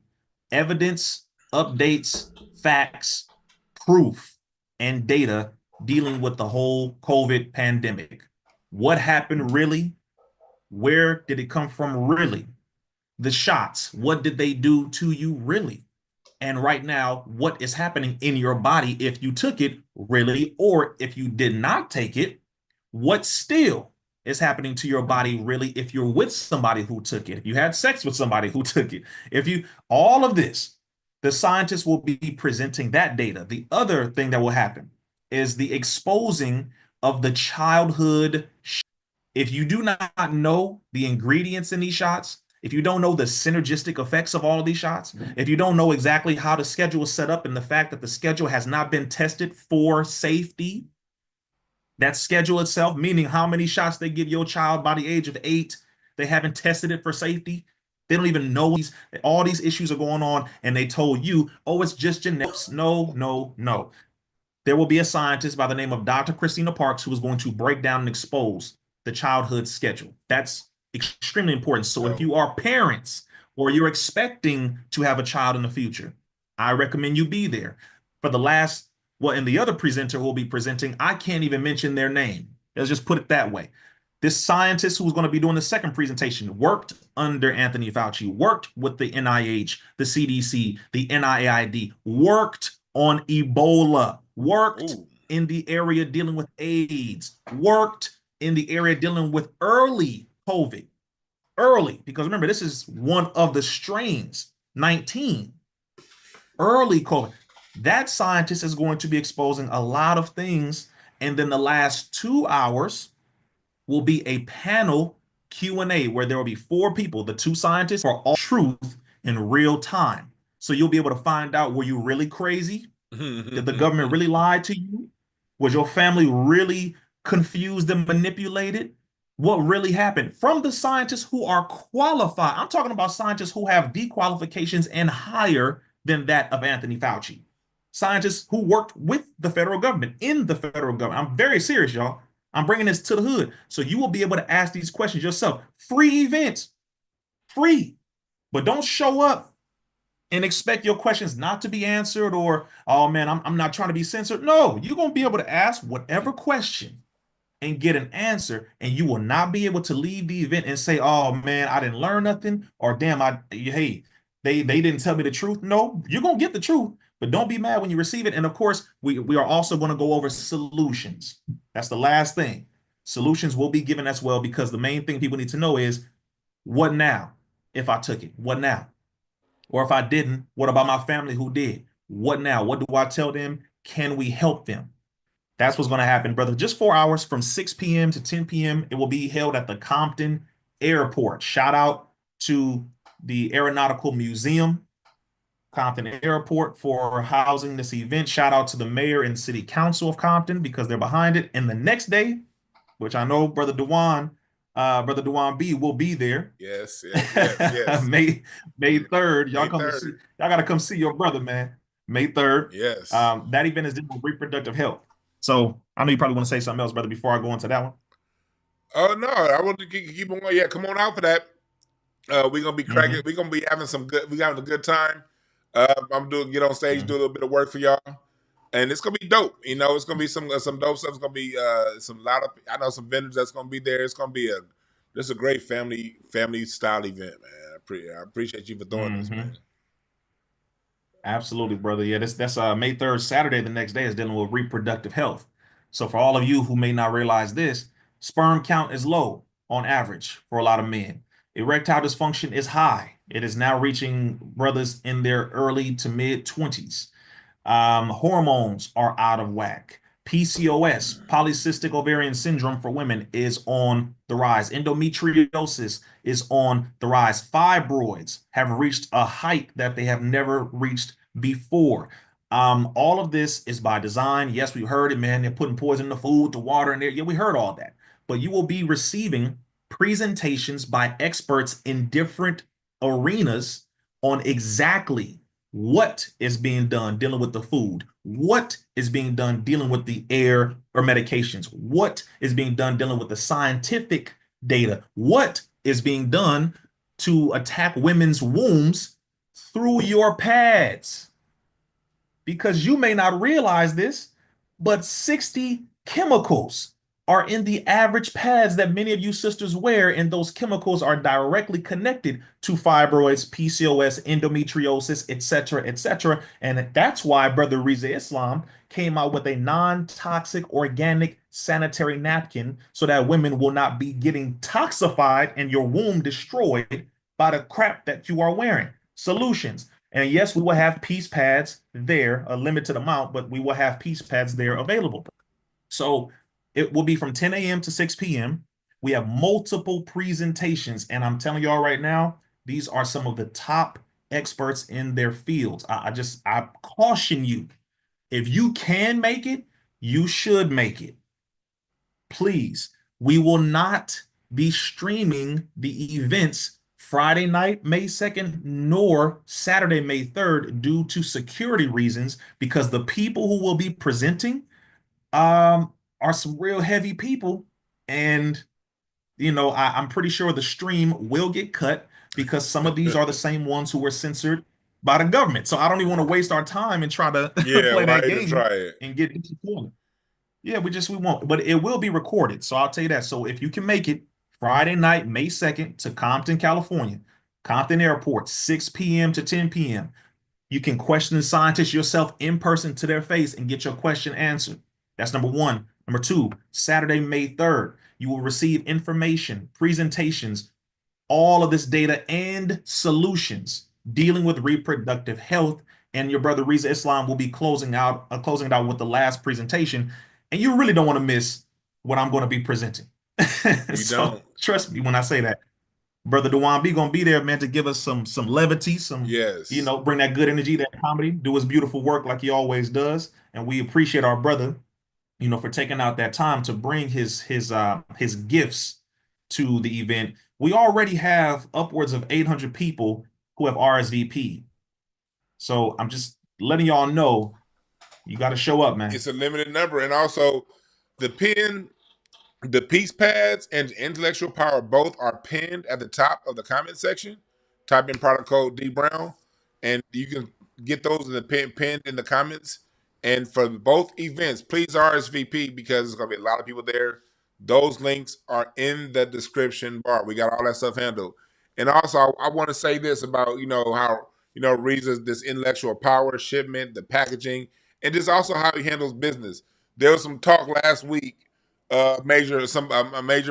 evidence, updates, facts, proof, and data dealing with the whole COVID pandemic. What happened really? Where did it come from really? The shots, what did they do to you really? And right now, what is happening in your body if you took it really, or if you did not take it, what still is happening to your body really if you're with somebody who took it, if you had sex with somebody who took it, if you, all of this, the scientists will be presenting that data. The other thing that will happen is the exposing of the childhood. If you do not know the ingredients in these shots, if you don't know the synergistic effects of all of these shots, if you don't know exactly how the schedule is set up and the fact that the schedule has not been tested for safety, that schedule itself, meaning how many shots they give your child by the age of 8, they haven't tested it for safety. They don't even know all these issues are going on, and they told you, oh, it's just genetics. No, no, no. There will be a scientist by the name of Dr. Christina Parks who is going to break down and expose the childhood schedule. That's extremely important. So if Dope. you are parents or you're expecting to have a child in the future, I recommend you be there. For the last, well, and the other presenter who will be presenting, I can't even mention their name. Let's just put it that way. This scientist who was going to be doing the second presentation worked under Anthony Fauci, worked with the NIH, the CDC, the NIAID, worked on Ebola, worked Ooh. in the area dealing with AIDS, worked in the area dealing with early COVID, early, because remember, this is one of the strains, 19, early COVID. That scientist is going to be exposing a lot of things. And then the last 2 hours will be a panel Q&A where there will be 4 people, the 2 scientists for all truth in real time. So you'll be able to find out, were you really crazy? Did the government really lie to you? Was your family really confused and manipulated? What really happened? From the scientists who are qualified. I'm talking about scientists who have dequalifications and higher than that of Anthony Fauci. Scientists who worked with the federal government, in the federal government. I'm very serious, y'all. I'm bringing this to the hood. So you will be able to ask these questions yourself. Free events, free. But don't show up and expect your questions not to be answered, or, oh man, I'm not trying to be censored. No, you're going to be able to ask whatever question and get an answer, and you will not be able to leave the event and say, oh man, I didn't learn nothing, or damn, hey, they didn't tell me the truth. No, you're going to get the truth, but don't be mad when you receive it. And of course, we are also going to go over solutions. That's the last thing. Solutions will be given as well, because the main thing people need to know is, what now if I took it? What now? Or if I didn't, what about my family who did? What now? What do I tell them? Can we help them? That's what's going to happen, brother. Just 4 hours from 6 p.m. to 10 p.m. It will be held at the Compton Airport. Shout out to the Aeronautical Museum, Compton Airport, for housing this event. Shout out to the mayor and city council of Compton because they're behind it. And the next day, which I know Brother Dewan B will be there. Yes, yes, yes, yes. May 3rd. May 3rd. Y'all gotta come see your brother, man. May 3rd. Yes. That event is dealing with reproductive health. So I know you probably want to say something else, brother, before I go into that one. Oh no, I want to keep on. Yeah, come on out for that. We're gonna be cracking. Hmm. We're gonna be having some good. We having a good time. I'm doing get on stage, do a Hmm. little bit of work for y'all, and it's gonna be dope. You know, it's gonna be some dope stuff. It's gonna be some lot of. I know some vendors that's gonna be there. It's gonna be a great family style event, man. I appreciate you for doing this, Hmm. man. Absolutely, brother. Yeah, that's May 3rd, Saturday. The next day is dealing with reproductive health. So for all of you who may not realize this, sperm count is low on average for a lot of men. Erectile dysfunction is high. It is now reaching brothers in their early to mid 20s. Hormones are out of whack. PCOS, polycystic ovarian syndrome for women, is on the rise. Endometriosis is on the rise. Fibroids have reached a height that they have never reached before. All of this is by design. Yes, we heard it, man. They're putting poison in the food, the water in there. Yeah, we heard all that. But you will be receiving presentations by experts in different arenas on exactly What is being done dealing with the food? What is being done dealing with the air or medications? What is being done dealing with the scientific data? What is being done to attack women's wombs through your pads? Because you may not realize this, but 60 chemicals are in the average pads that many of you sisters wear, and those chemicals are directly connected to fibroids, PCOS, endometriosis, etc., etc. And that's why Brother Rizza Islam came out with a non-toxic organic sanitary napkin so that women will not be getting toxified and your womb destroyed by the crap that you are wearing. Solutions. And yes, we will have peace pads there, a limited amount, but we will have peace pads there available. So it will be from 10 a.m. to 6 p.m. We have multiple presentations, and I'm telling y'all right now, these are some of the top experts in their fields. I caution you, if you can make it, you should make it. Please, we will not be streaming the events Friday night, May 2nd, nor Saturday, May 3rd, due to security reasons, because the people who will be presenting are some real heavy people. And, I'm pretty sure the stream will get cut because some of these are the same ones who were censored by the government. So I don't even want to waste our time and try to Yeah, play why that even game try it? and get disappointed. Yeah, we won't, but it will be recorded. So I'll tell you that. So if you can make it Friday night, May 2nd to Compton, California, Compton Airport, 6 p.m. to 10 p.m., you can question the scientists yourself in person to their face and get your question answered. That's number one. Number two, Saturday, May 3rd, you will receive information, presentations, all of this data and solutions dealing with reproductive health. And your brother Rizza Islam will be closing it out with the last presentation. And you really don't want to miss what I'm going to be presenting. You So don't. trust me when I say that. Brother Dewan B gonna be there, man, to give us some levity, Yes. bring that good energy, that comedy, do his beautiful work like he always does. And we appreciate our brother, for taking out that time to bring his gifts to the event. We already have upwards of 800 people who have RSVP. So I'm just letting y'all know you got to show up, man. It's a limited number. And also the pin, the peace pads and intellectual power both are pinned at the top of the comment section. Type in product code D Brown and you can get those in the pinned in the comments. And for both events, please RSVP because there's gonna be a lot of people there. Those links are in the description bar. We got all that stuff handled. And also I want to say this about, how, Reeza's this intellectual power shipment, the packaging, and just also how he handles business. There was some talk last week, a major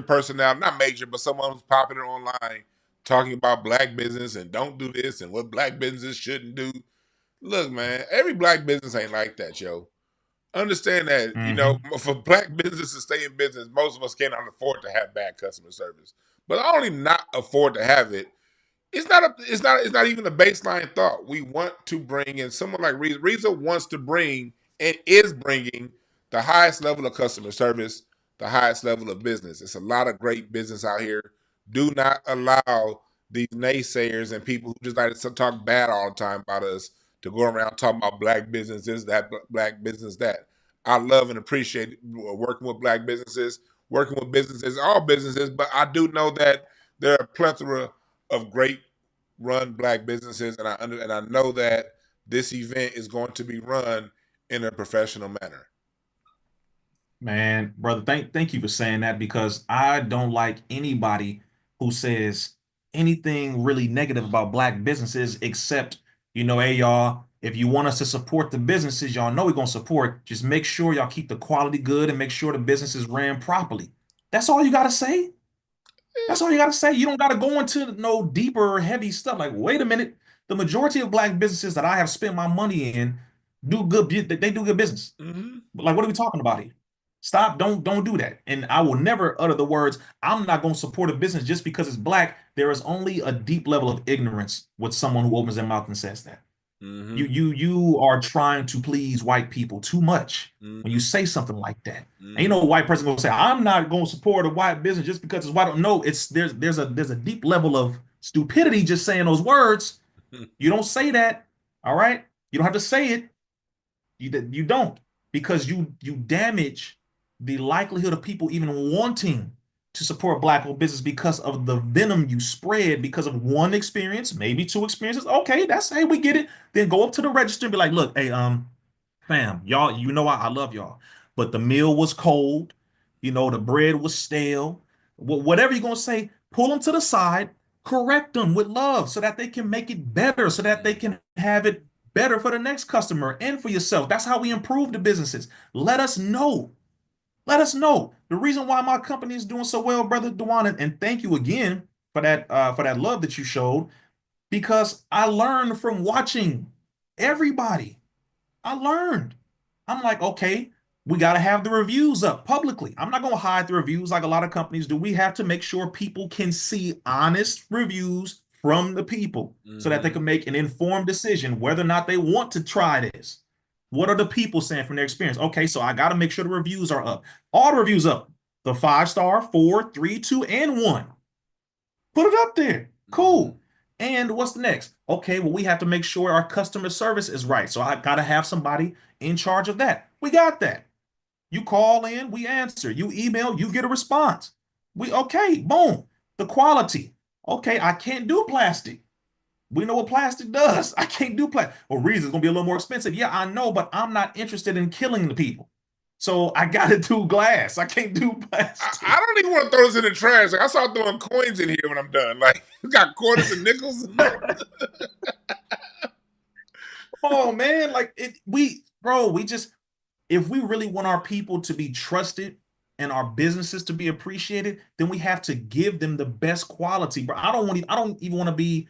personnel, not major, but someone who's popular online, talking about black business and don't do this and what black businesses shouldn't do. Look, man, every black business ain't like that, yo. Understand that, Hmm. for black businesses to stay in business, most of us cannot afford to have bad customer service. But not only not afford to have it, it's not even a baseline thought. We want to bring in someone like Reza. Reza wants to bring and is bringing the highest level of customer service, the highest level of business. It's a lot of great business out here. Do not allow these naysayers and people who just like to talk bad all the time about us to go around talking about black businesses, that black business, that. I love and appreciate working with black businesses, working with businesses, all businesses, but I do know that there are a plethora of great run black businesses, and I know that this event is going to be run in a professional manner. Man, brother, thank you for saying that because I don't like anybody who says anything really negative about black businesses except, hey y'all, if you want us to support the businesses, y'all know we're gonna support. Just make sure y'all keep the quality good and make sure the business is ran properly. That's all you gotta say. That's all you gotta say. You don't gotta go into no deeper, heavy stuff. Like, wait a minute, the majority of black businesses that I have spent my money in do good. They do good business. Mm-hmm. Like, what are we talking about here? Stop, don't do that. And I will never utter the words, I'm not going to support a business just because it's black. There is only a deep level of ignorance with someone who opens their mouth and says that. You Mm-hmm. you you are trying to please white people too much when you Mm-hmm. say something like that. And Mm-hmm. a white person gonna say, I'm not gonna support a white business just because it's white. No, it's there's a deep level of stupidity just saying those words. You don't say that. All right. You don't have to say it. You don't, because you damage the likelihood of people even wanting to support black-owned business because of the venom you spread because of one experience, maybe two experiences. Okay, that's, hey, we get it. Then go up to the register and be like, look, hey, fam, y'all, I love y'all, but the meal was cold, the bread was stale. Whatever you're gonna say, pull them to the side, correct them with love so that they can make it better, so that they can have it better for the next customer and for yourself. That's how we improve the businesses. Let us know. Let us know the reason why my company is doing so well, brother Dewan, and thank you again for that love that you showed, because I learned from watching everybody. I learned. I'm like, okay, we got to have the reviews up publicly. I'm not going to hide the reviews like a lot of companies do. We have to make sure people can see honest reviews from the people so that they Mm-hmm. can make an informed decision whether or not they want to try this. What are the people saying from their experience? Okay, so I got to make sure the reviews are up. All the reviews up. The 5-star, 4, 3, 2, and 1. Put it up there. Mm-hmm. Cool. And what's the next? Okay, well, we have to make sure our customer service is right. So I got to have somebody in charge of that. We got that. You call in, we answer. You email, you get a response. Okay, boom. The quality. Okay, I can't do plastic. We know what plastic does. I can't do plastic. Well, reason's gonna be a little more expensive. Yeah, I know, but I'm not interested in killing the people. So I gotta do glass. I can't do I plastic. don't even want to throw this in the trash. Like I start throwing coins in here when I'm done. Like it's got quarters and nickels. Oh man, like we just, if we really want our people to be trusted and our businesses to be appreciated, then we have to give them the best quality. Bro, I don't even want to be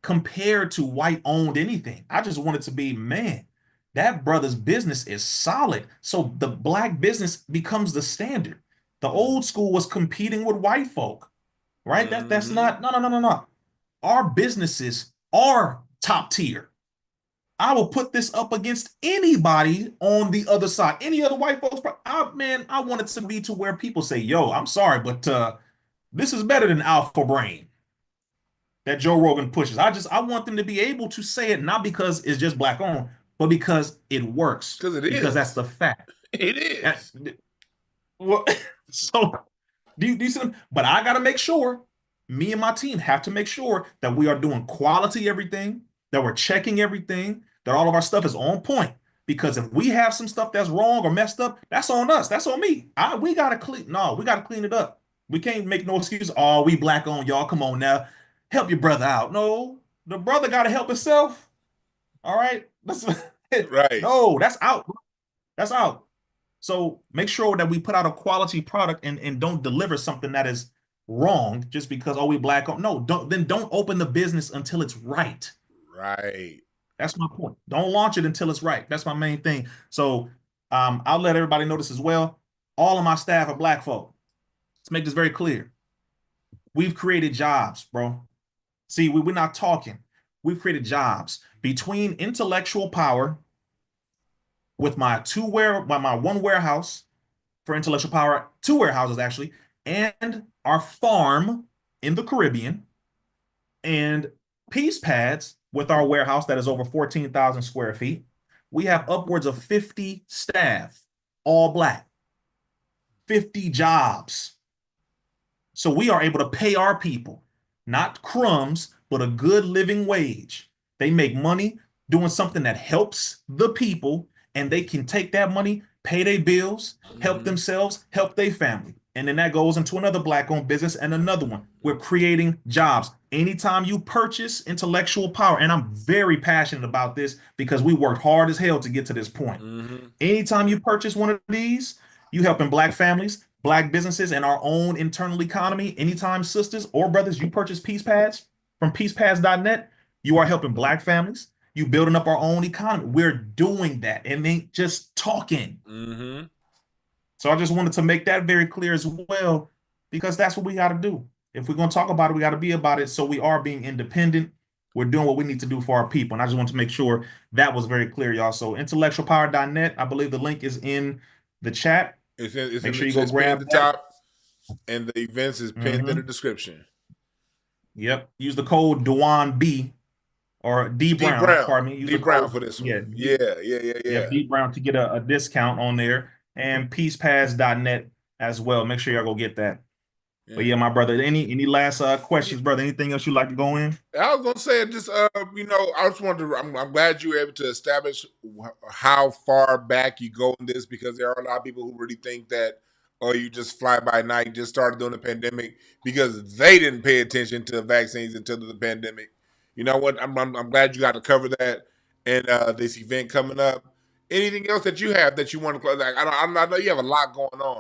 compared to white owned anything. I just want it to be, man, that brother's business is solid. So the black business becomes the standard. The old school was competing with white folk, right? That's Mm-hmm. not, no. Our businesses are top tier. I will put this up against anybody on the other side. Any other white folks, man, I want it to be to where people say, yo, I'm sorry, but this is better than Alpha Brain that Joe Rogan pushes. I want them to be able to say it, not because it's just black owned, but because it works, Because it because that's is. the fact. It And- is. well, so do you see them? But I got to make sure, me and my team have to make sure that we are doing quality everything, that we're checking everything, that all of our stuff is on point. Because if we have some stuff that's wrong or messed up, that's on us. That's on me. We gotta clean. No, we gotta clean it up. We can't make no excuse. Oh, we black on y'all. Come on now, help your brother out. No, the brother gotta help himself. All right. That's Right. no. That's out. That's out. So make sure that we put out a quality product and don't deliver something that is wrong just because, oh, we black on. No, don't open the business until it's right. Right. That's my point. Don't launch it until it's right. That's my main thing. So I'll let everybody know this as well. All of my staff are black folk. Let's make this very clear. We've created jobs, bro. See, we're not talking. We've created jobs between intellectual power with my one warehouse for intellectual power, two warehouses actually, and our farm in the Caribbean, and piece pads with our warehouse that is over 14,000 square feet. We have upwards of 50 staff, all black, 50 jobs. So we are able to pay our people, not crumbs, but a good living wage. They make money doing something that helps the people, and they can take that money, pay their bills, help Mm-hmm. themselves, help their family. And then that goes into another black owned business and another one. We're creating jobs. Anytime you purchase intellectual power, and I'm very passionate about this because we worked hard as hell to get to this point. Mm-hmm. Anytime you purchase one of these, you helping black families, black businesses, and our own internal economy. Anytime, sisters or brothers, you purchase piece pads from piecepads.net, you are helping black families. You building up our own economy. We're doing that and ain't just talking. Mm-hmm. So I just wanted to make that very clear as well, because that's what we got to do. If we're going to talk about it, we got to be about it. So we are being independent. We're doing what we need to do for our people. And I just want to make sure that was very clear, y'all. So intellectualpower.net, I believe the link is in the chat. Make sure you go It's pinned at grab the that. top, and the events is pinned in the Hmm. description. Yep. Use the code DewanB or D D Brown, Brown. pardon me, use D the Brown code. for this one. Yeah, Yeah, yeah, yeah, yeah, yeah. D Brown to get a discount on there, and peacepass.net as well. Make sure y'all go get that. But Yeah. yeah, my brother, any last questions, brother? Anything else you'd like to go in? I was gonna say just I just wanted to. I'm glad you were able to establish how far back you go in this because there are a lot of people who really think that you just fly by night, just started during the pandemic because they didn't pay attention to vaccines until the pandemic. You know what? I'm glad you got to cover that and this event coming up. Anything else that you have that you want to like? I know you have a lot going on.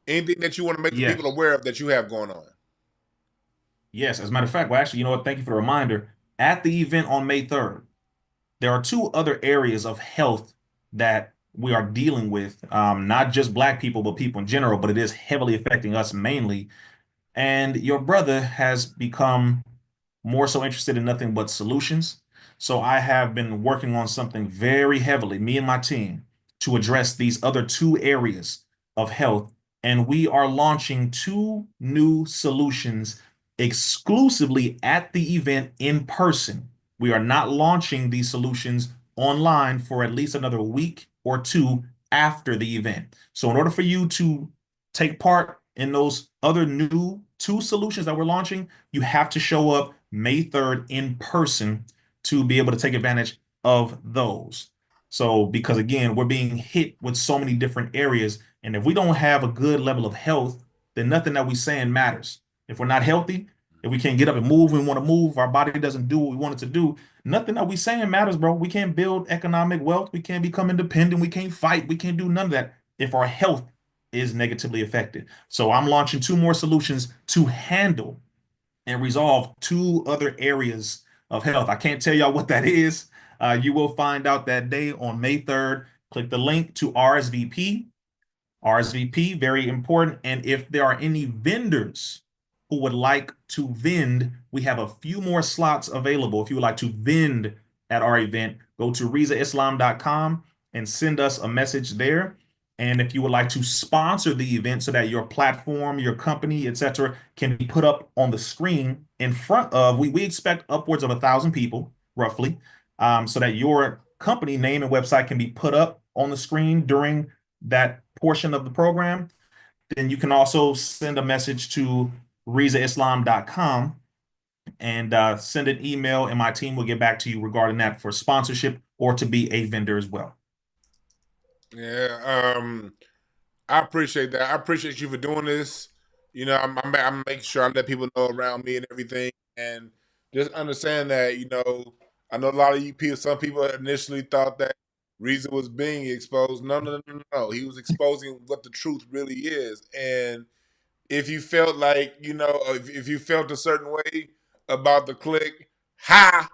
Anything that you want to make the people Yes. aware of that you have going on? Yes. As a matter of fact, well, actually, you know what? Thank you for the reminder. At the event on May 3rd, there are two other areas of health that we are dealing with, not just Black people, but people in general, but it is heavily affecting us mainly. And your brother has become more so interested in nothing but solutions. So I have been working on something very heavily, me and my team, to address these other two areas of health. And we are launching two new solutions exclusively at the event in person. We are not launching these solutions online for at least another week or two after the event. So in order for you to take part in those other new two solutions that we're launching, you have to show up May 3rd in person to be able to take advantage of those. So, because again, we're being hit with so many different areas. And if we don't have a good level of health, then nothing that we're saying matters. If we're not healthy, if we can't get up and move, we want to move, our body doesn't do what we want it to do, nothing that we saying matters, bro. We can't build economic wealth. We can't become independent. We can't fight. We can't do none of that if our health is negatively affected. So I'm launching two more solutions to handle and resolve two other areas of health. I can't tell y'all what that is. You will find out that day on May 3rd. Click the link to RSVP. RSVP, very important. And if there are any vendors who would like to vend, we have a few more slots available. If you would like to vend at our event, go to rizzaislam.com and send us a message there. And if you would like to sponsor the event so that your platform, your company, etc., can be put up on the screen in front of, we expect upwards of 1,000 people, roughly, so that your company name and website can be put up on the screen during that portion of the program, then you can also send a message to rizzaislam.com and send an email, and my team will get back to you regarding that for sponsorship or to be a vendor as well. Yeah, I appreciate that. I appreciate you for doing this. You know, I'm making sure I let people know around me and everything, and just understand that I know a lot of you people. Some people initially thought that Reason was being exposed. No, no, no, no, no. He was exposing what the truth really is. And if you felt like if you felt a certain way about the click, ha!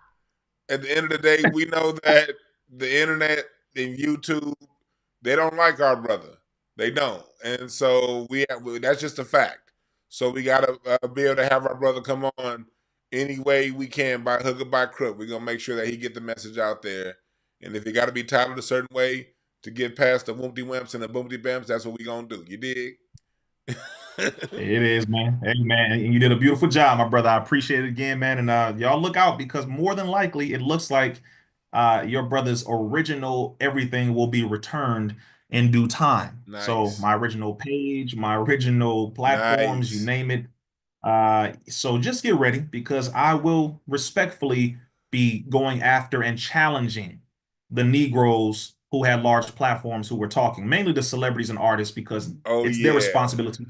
At the end of the day, we know that the internet and YouTube they don't like our brother. They don't, and so that's just a fact. So we gotta be able to have our brother come on any way we can by hook or by crook. We're gonna make sure that he get the message out there. And if he got to be titled a certain way to get past the woompty wimps and the boomty bamps, that's what we gonna do. You dig? It is, man. Hey, man, and you did a beautiful job, my brother. I appreciate it again, man. And y'all look out because more than likely, it looks like your brother's original everything will be returned in due time. So Nice, my original page, my original platforms, you nice. name it. So just get ready because I will respectfully be going after and challenging the Negroes who had large platforms who were talking, mainly the celebrities and artists, because Oh it's their yeah. responsibility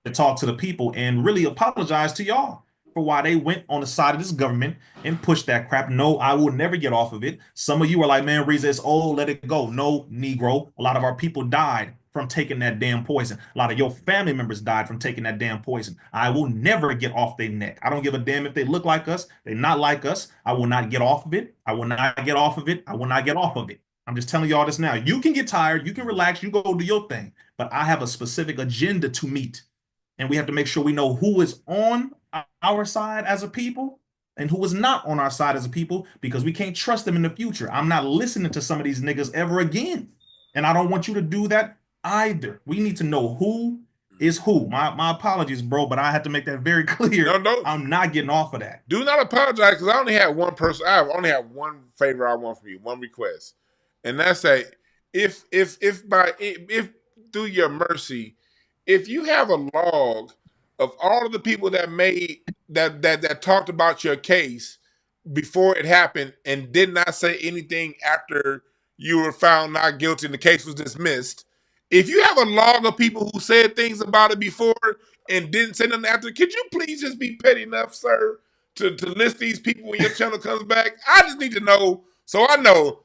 to talk to the people and really apologize to y'all for why they went on the side of this government and pushed that crap. No, I will never get off of it. Some of you are like, man, Reza, it's old, let it go. No, Negro. A lot of our people died from taking that damn poison. A lot of your family members died from taking that damn poison. I will never get off their neck. I don't give a damn if they look like us, they're not like us. I will not get off of it. I will not get off of it. I will not get off of it. I'm just telling y'all this now. You can get tired, you can relax, you go do your thing, but I have a specific agenda to meet, and we have to make sure we know who is on our side as a people and who is not on our side as a people, because we can't trust them in the future. I'm not listening to some of these niggas ever again. And I don't want you to do that either. We need to know who is who. My apologies, bro, but I had to make that very clear. No, I'm not getting off of that. do not apologize because I only have one person. I only have one favor I want from you, one request, and that's a if through your mercy, if you have a log of all of the people that made that talked about your case before it happened and did not say anything after you were found not guilty and the case was dismissed. If you have a log of people who said things about it before and didn't say nothing after, could you please just be petty enough, sir, to list these people when your channel comes back? I just need to know so I know,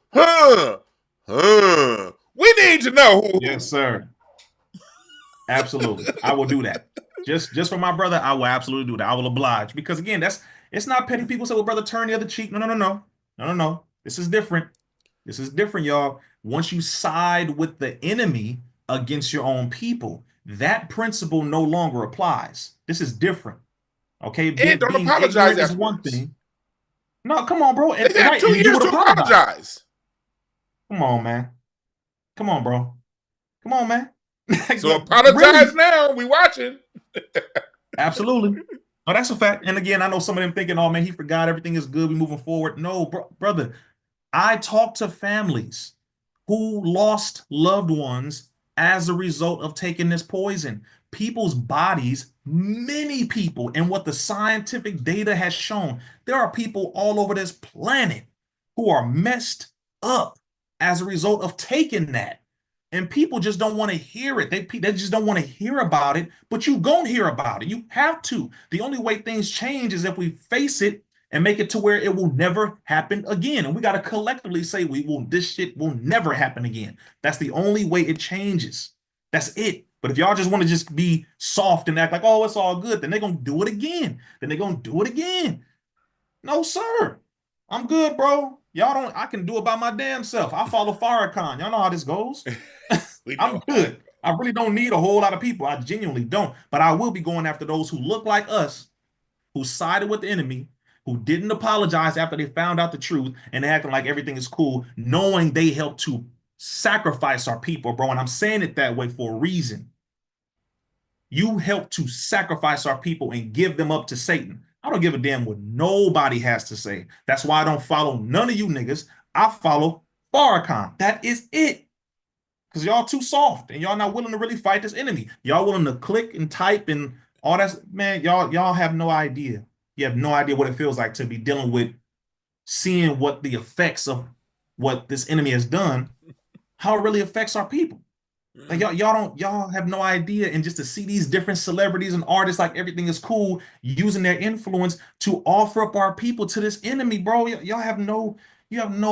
we need to know. Yes, sir. Absolutely. I will do that. Just for my brother, I will absolutely do that. I will oblige. Because again, it's not petty. People say, well, brother, turn the other cheek. No. This is different. This is different, y'all. Once you side with the enemy against your own people, that principle no longer applies. This is different. Okay. And don't Being apologize ignorant is one afterwards. thing. No, come on, bro. They've had 2 And you years would to apologize. Come on, man. Come on, bro. Come on, man. So apologize really? Now. We watching. Absolutely. No, that's a fact. And again, I know some of them thinking, oh man, he forgot, everything is good, we moving forward. No, brother. I talk to families who lost loved ones as a result of taking this poison. People's bodies, many people, and what the scientific data has shown, there are people all over this planet who are messed up as a result of taking that. And people just don't want to hear it. They just don't want to hear about it, but you gonna hear about it. You have to. The only way things change is if we face it and make it to where it will never happen again. And we got to collectively say this shit will never happen again. That's the only way it changes. That's it. But if y'all just want to just be soft and act like, oh, it's all good, then they're going to do it again. No, sir. I'm good, bro. I can do it by my damn self. I follow Farrakhan. Y'all know how this goes. I'm good. I really don't need a whole lot of people. I genuinely don't. But I will be going after those who look like us, who sided with the enemy, who didn't apologize after they found out the truth and acting like everything is cool, knowing they helped to sacrifice our people, bro. And I'm saying it that way for a reason. You helped to sacrifice our people and give them up to Satan. I don't give a damn what nobody has to say. That's why I don't follow none of you niggas. I follow Farrakhan. That is it. Because y'all too soft and y'all not willing to really fight this enemy. Y'all willing to click and type and all that. Man, y'all have no idea. You have no idea what it feels like to be dealing with seeing what the effects of what this enemy has done, how it really affects our people. Like y'all have no idea. And just to see these different celebrities and artists, like everything is cool, using their influence to offer up our people to this enemy, bro. You have no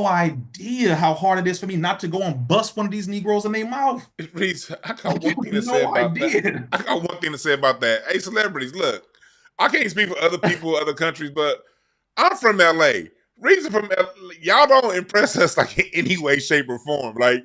idea how hard it is for me not to go and bust one of these Negroes in their mouth. Reese, I got one thing to say about that. I got one thing to say about that. Hey, celebrities, look, I can't speak for other people, other countries, but I'm from LA. Reason from LA, y'all don't impress us like in any way, shape, or form. Like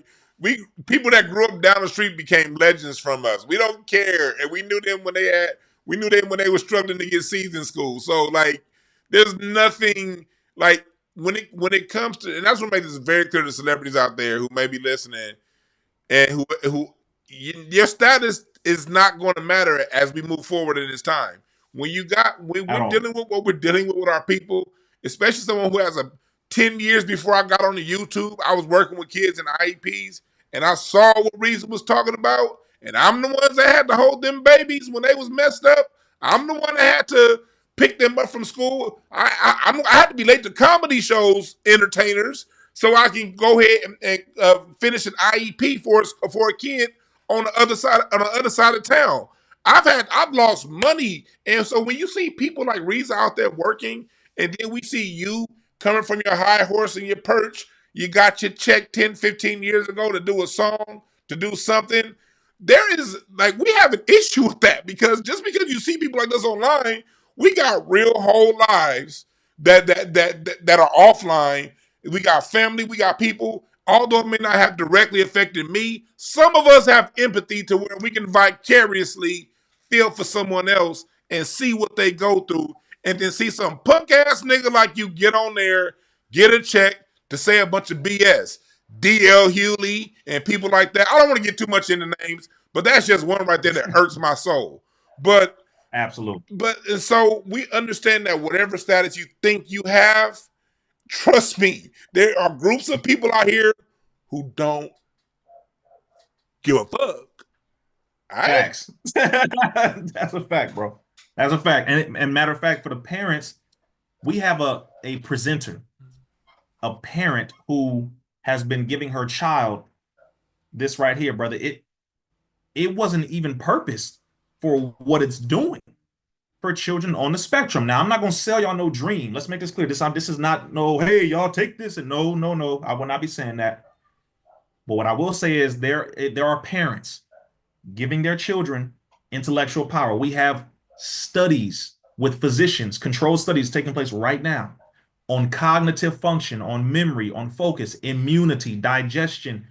people that grew up down the street became legends from us. We don't care, and we knew them when they were struggling to get C's in school. So like, there's nothing like when it comes to, and that's what makes this very clear to celebrities out there who may be listening, and who your status is not going to matter as we move forward in this time. When we're dealing with what we're dealing with our people, especially someone who has 10 years before I got on the YouTube, I was working with kids in IEPs, and I saw what Rizza was talking about, and I'm the ones that had to hold them babies when they was messed up. I'm the one that had to pick them up from school. I had to be late to comedy shows, entertainers, so I can go ahead and finish an IEP for a kid on the other side of town. I've lost money, and so when you see people like Rizza out there working, and then we see you coming from your high horse and your perch, you got your check 10, 15 years ago to do a song, to do something. There is, like, we have an issue with that because just because you see people like this online, we got real whole lives that are offline. We got family, we got people. Although it may not have directly affected me, some of us have empathy to where we can vicariously feel for someone else and see what they go through, and then see some punk ass nigga like you get on there, get a check to say a bunch of BS. DL Hewley and people like that. I don't want to get too much into names, But that's just one right there that hurts my soul. But Absolutely. and so we understand that whatever status you think you have, trust me, there are groups of people out here who don't give a fuck. All right? Facts. That's a fact, bro. That's a fact. And matter of fact, for the parents, we have a presenter, a parent who has been giving her child this right here, brother. It wasn't even purposed for what it's doing for children on the spectrum. Now, I'm not gonna sell y'all no dream. Let's make this clear. This is not no, hey, y'all take this and no, no, no. I will not be saying that. But what I will say is there are parents giving their children intellectual power. We have studies with physicians, controlled studies taking place right now on cognitive function, on memory, on focus, immunity, digestion,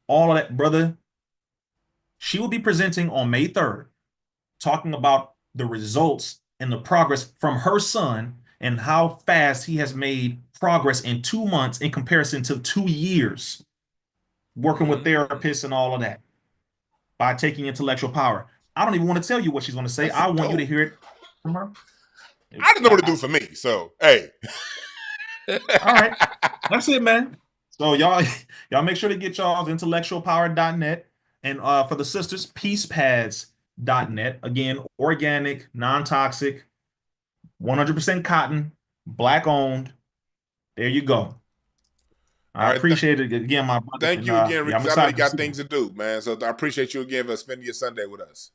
all of that, brother. She will be presenting on May 3rd, talking about the results and the progress from her son and how fast he has made progress in 2 months in comparison to 2 years working with therapists and all of that by taking intellectual power. I don't even want to tell you what she's going to say. That's I want you to dope. hear it from her. I just know what to do for me. So, hey. All right. That's it, man. So y'all make sure to get y'all's intellectualpower.net and for the sisters, peacepads.net. Again, organic, non-toxic, 100% cotton, black owned. There you go. All I right. appreciate it again, my brother. Thank And you again, yeah, I'm Reese. I know you excited to got see things you. to do, man. So I appreciate you again for spending your Sunday with us.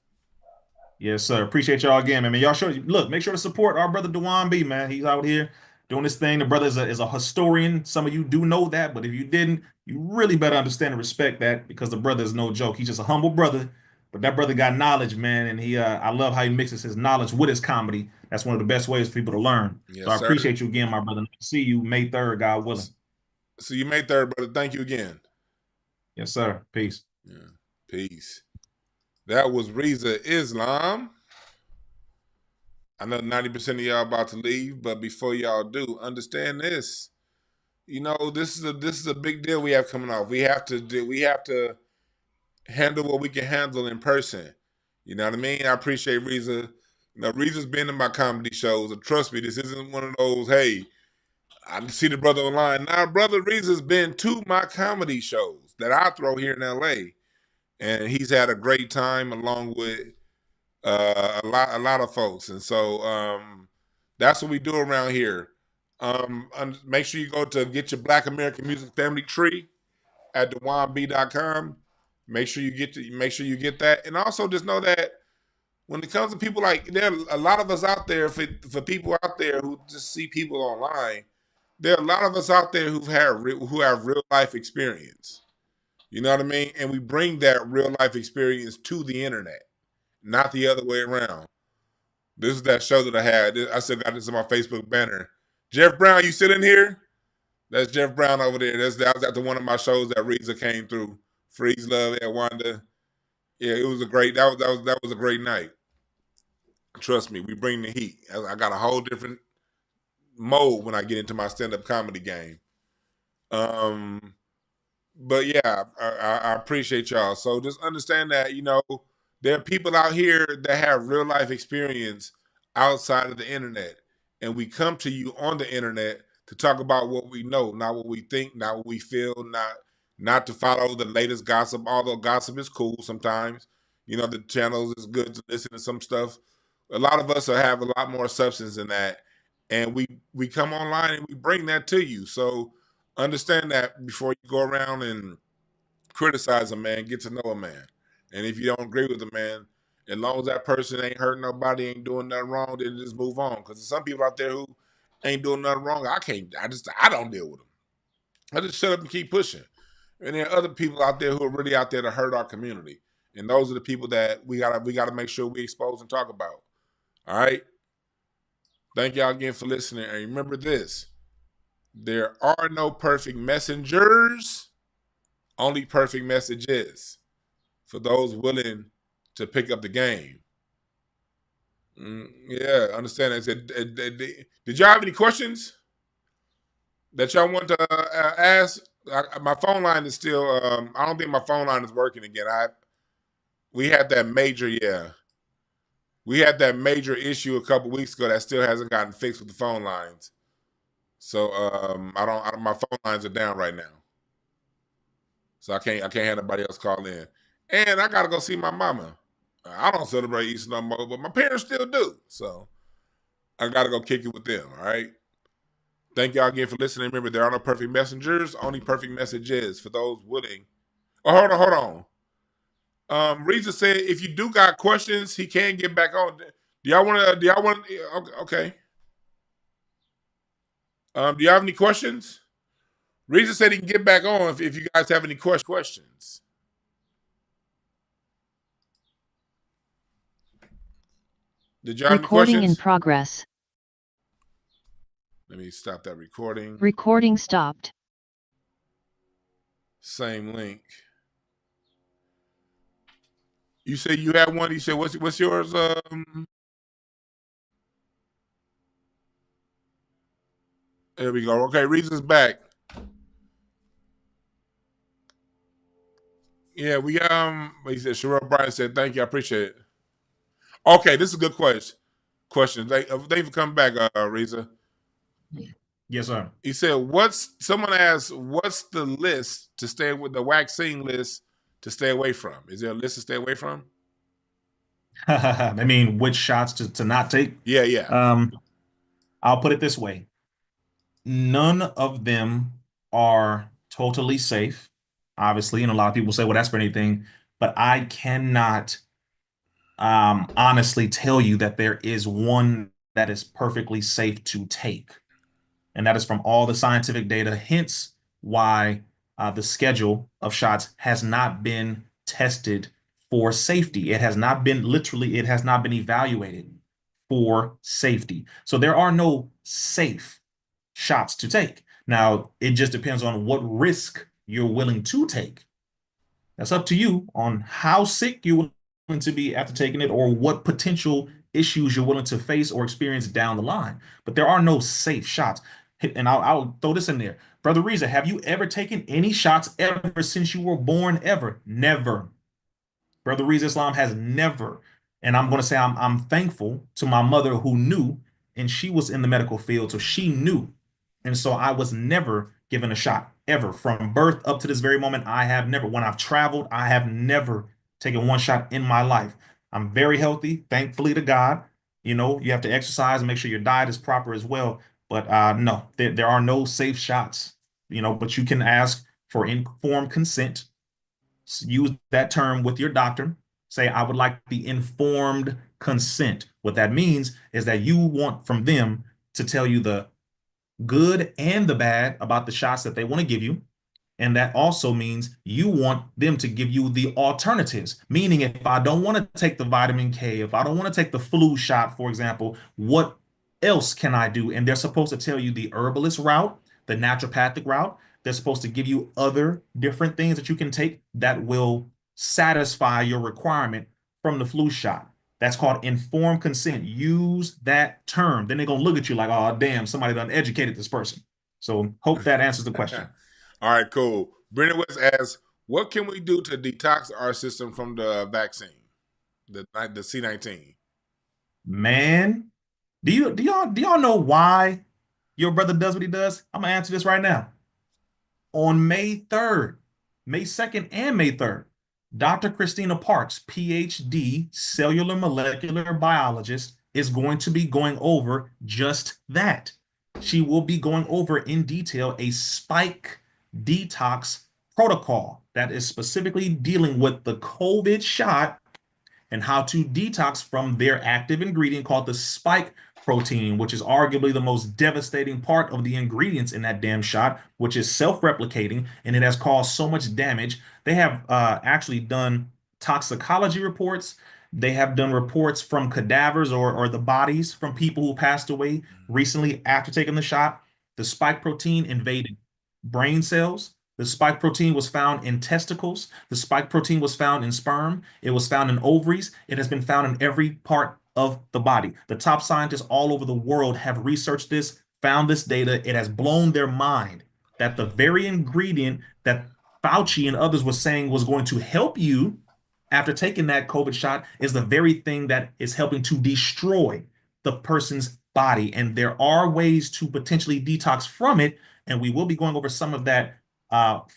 Yes, sir. Appreciate y'all again, man. Y'all sure look, make sure to support our brother Dewan B, man. He's out here doing this thing. The brother is a historian. Some of you do know that, but if you didn't, you really better understand and respect that because the brother is no joke. He's just a humble brother, but that brother got knowledge, man. And he I love how he mixes his knowledge with his comedy. That's one of the best ways for people to learn. So Yes, I sir. appreciate you again, my brother. See you May 3rd, God willing. So you May 3rd, brother. Thank you again. Yes, sir. Peace. Yeah. Peace. That was Rizza Islam. I know 90% of y'all about to leave, but before y'all do, understand this. You know, this is a big deal we have coming off. We have to handle what we can handle in person. You know what I mean? I appreciate Rizza. You know, Rizza's been in my comedy shows, and trust me, this isn't one of those, hey, I see the brother online. Nah, brother Rizza's been to my comedy shows that I throw here in LA. And he's had a great time along with a lot of folks. And so that's what we do around here. Make sure you go to Get Your Black American Music Family Tree at dewanb.com. Make sure you get that. And also just know that when it comes to people, like, there are a lot of us out there, for people out there who just see people online, there are a lot of us out there who have real life experience. You know what I mean? And we bring that real life experience to the internet, not the other way around. This is that show that I had. I still got this on my Facebook banner. Jeff Brown, you still in here? That's Jeff Brown over there. That was after one of my shows that Rizza came through. Freeze Love at Wanda. Yeah, it was a great. That was a great night. Trust me, we bring the heat. I got a whole different mode when I get into my stand up comedy game. But yeah, I appreciate y'all. So just understand that, you know, there are people out here that have real life experience outside of the internet. And we come to you on the internet to talk about what we know, not what we think, not what we feel, not to follow the latest gossip, although gossip is cool sometimes. You know, the channels is good to listen to some stuff. A lot of us have a lot more substance than that. And we come online and we bring that to you. So understand that before you go around and criticize a man, get to know a man. And if you don't agree with a man, as long as that person ain't hurting nobody, ain't doing nothing wrong, then just move on. Because there's some people out there who ain't doing nothing wrong. I don't deal with them. I just shut up and keep pushing. And there are other people out there who are really out there to hurt our community. And those are the people that we gotta make sure we expose and talk about. All right. Thank y'all again for listening. And remember this: there are no perfect messengers, only perfect messages for those willing to pick up the game. Yeah, understand that. Did y'all have any questions that y'all want to ask? My phone line is still. I don't think my phone line is working again. we had that major, yeah. We had that major issue a couple weeks ago that still hasn't gotten fixed with the phone lines. So my phone lines are down right now. So I can't have nobody else call in. And I gotta go see my mama. I don't celebrate Easter no more, but my parents still do. So I gotta go kick it with them. All right. Thank y'all again for listening. Remember, there are no perfect messengers, only perfect messages for those willing. Oh, hold on. Reza said if you do got questions, he can get back on. Do y'all want to? Do y'all want? Okay. Do you have any questions? Reza said he can get back on if you guys have any questions. Did y'all have any Recording in questions? progress. Let me stop that recording. Recording stopped. Same link. You said you had one. You said what's yours? There we go. Okay, Reza's back. Yeah, he said Sherelle Bryan said thank you, I appreciate it. Okay, this is a good question. Thank you for coming back, Reza. Yes, sir. He said, someone asked, what's the list to stay with the vaccine list to stay away from? Is there a list to stay away from? I mean, which shots to not take? Yeah. I'll put it this way. None of them are totally safe, obviously, and a lot of people say, well, that's for anything, but I cannot honestly tell you that there is one that is perfectly safe to take. And that is from all the scientific data, hence why the schedule of shots has not been tested for safety. It has not been it has not been evaluated for safety. So there are no safe shots to take. Now, it just depends on what risk you're willing to take. That's up to you on how sick you're willing to be after taking it or what potential issues you're willing to face or experience down the line. But there are no safe shots. And I'll throw this in there. Brother Reza, have you ever taken any shots ever since you were born? Ever? Never. Brother Rizza Islam has never. And I'm going to say I'm thankful to my mother who knew, and she was in the medical field, so she knew. And so I was never given a shot ever from birth up to this very moment. I have never, when I've traveled, I have never taken one shot in my life. I'm very healthy, thankfully to God. You know, you have to exercise and make sure your diet is proper as well. But no, there are no safe shots, you know, but you can ask for informed consent. Use that term with your doctor. Say, I would like the informed consent. What that means is that you want from them to tell you the good and the bad about the shots that they want to give you. And that also means you want them to give you the alternatives. Meaning, if I don't want to take the vitamin K, if I don't want to take the flu shot, for example, what else can I do? And they're supposed to tell you the herbalist route, the naturopathic route. They're supposed to give you other different things that you can take that will satisfy your requirement from the flu shot. That's called informed consent. Use that term. Then they're going to look at you like, oh, damn, somebody done educated this person. So hope that answers the question. All right, cool. Brendan West asks, what can we do to detox our system from the vaccine, the C-19? Man, do y'all know why your brother does what he does? I'm gonna answer this right now. On May 3rd, May 2nd, and May 3rd, Dr. Christina Parks, PhD, cellular molecular biologist, is going to be going over just that. She will be going over in detail a spike detox protocol that is specifically dealing with the COVID shot and how to detox from their active ingredient called the spike protein, which is arguably the most devastating part of the ingredients in that damn shot, which is self-replicating, and it has caused so much damage. They have actually done toxicology reports. They have done reports from cadavers or the bodies from people who passed away recently after taking the shot. The spike protein invaded brain cells. The spike protein was found in testicles. The spike protein was found in sperm. It was found in ovaries. It has been found in every part of the body. The top scientists all over the world have researched this, found this data. It has blown their mind that the very ingredient that Fauci and others were saying was going to help you after taking that COVID shot is the very thing that is helping to destroy the person's body. And there are ways to potentially detox from it. And we will be going over some of that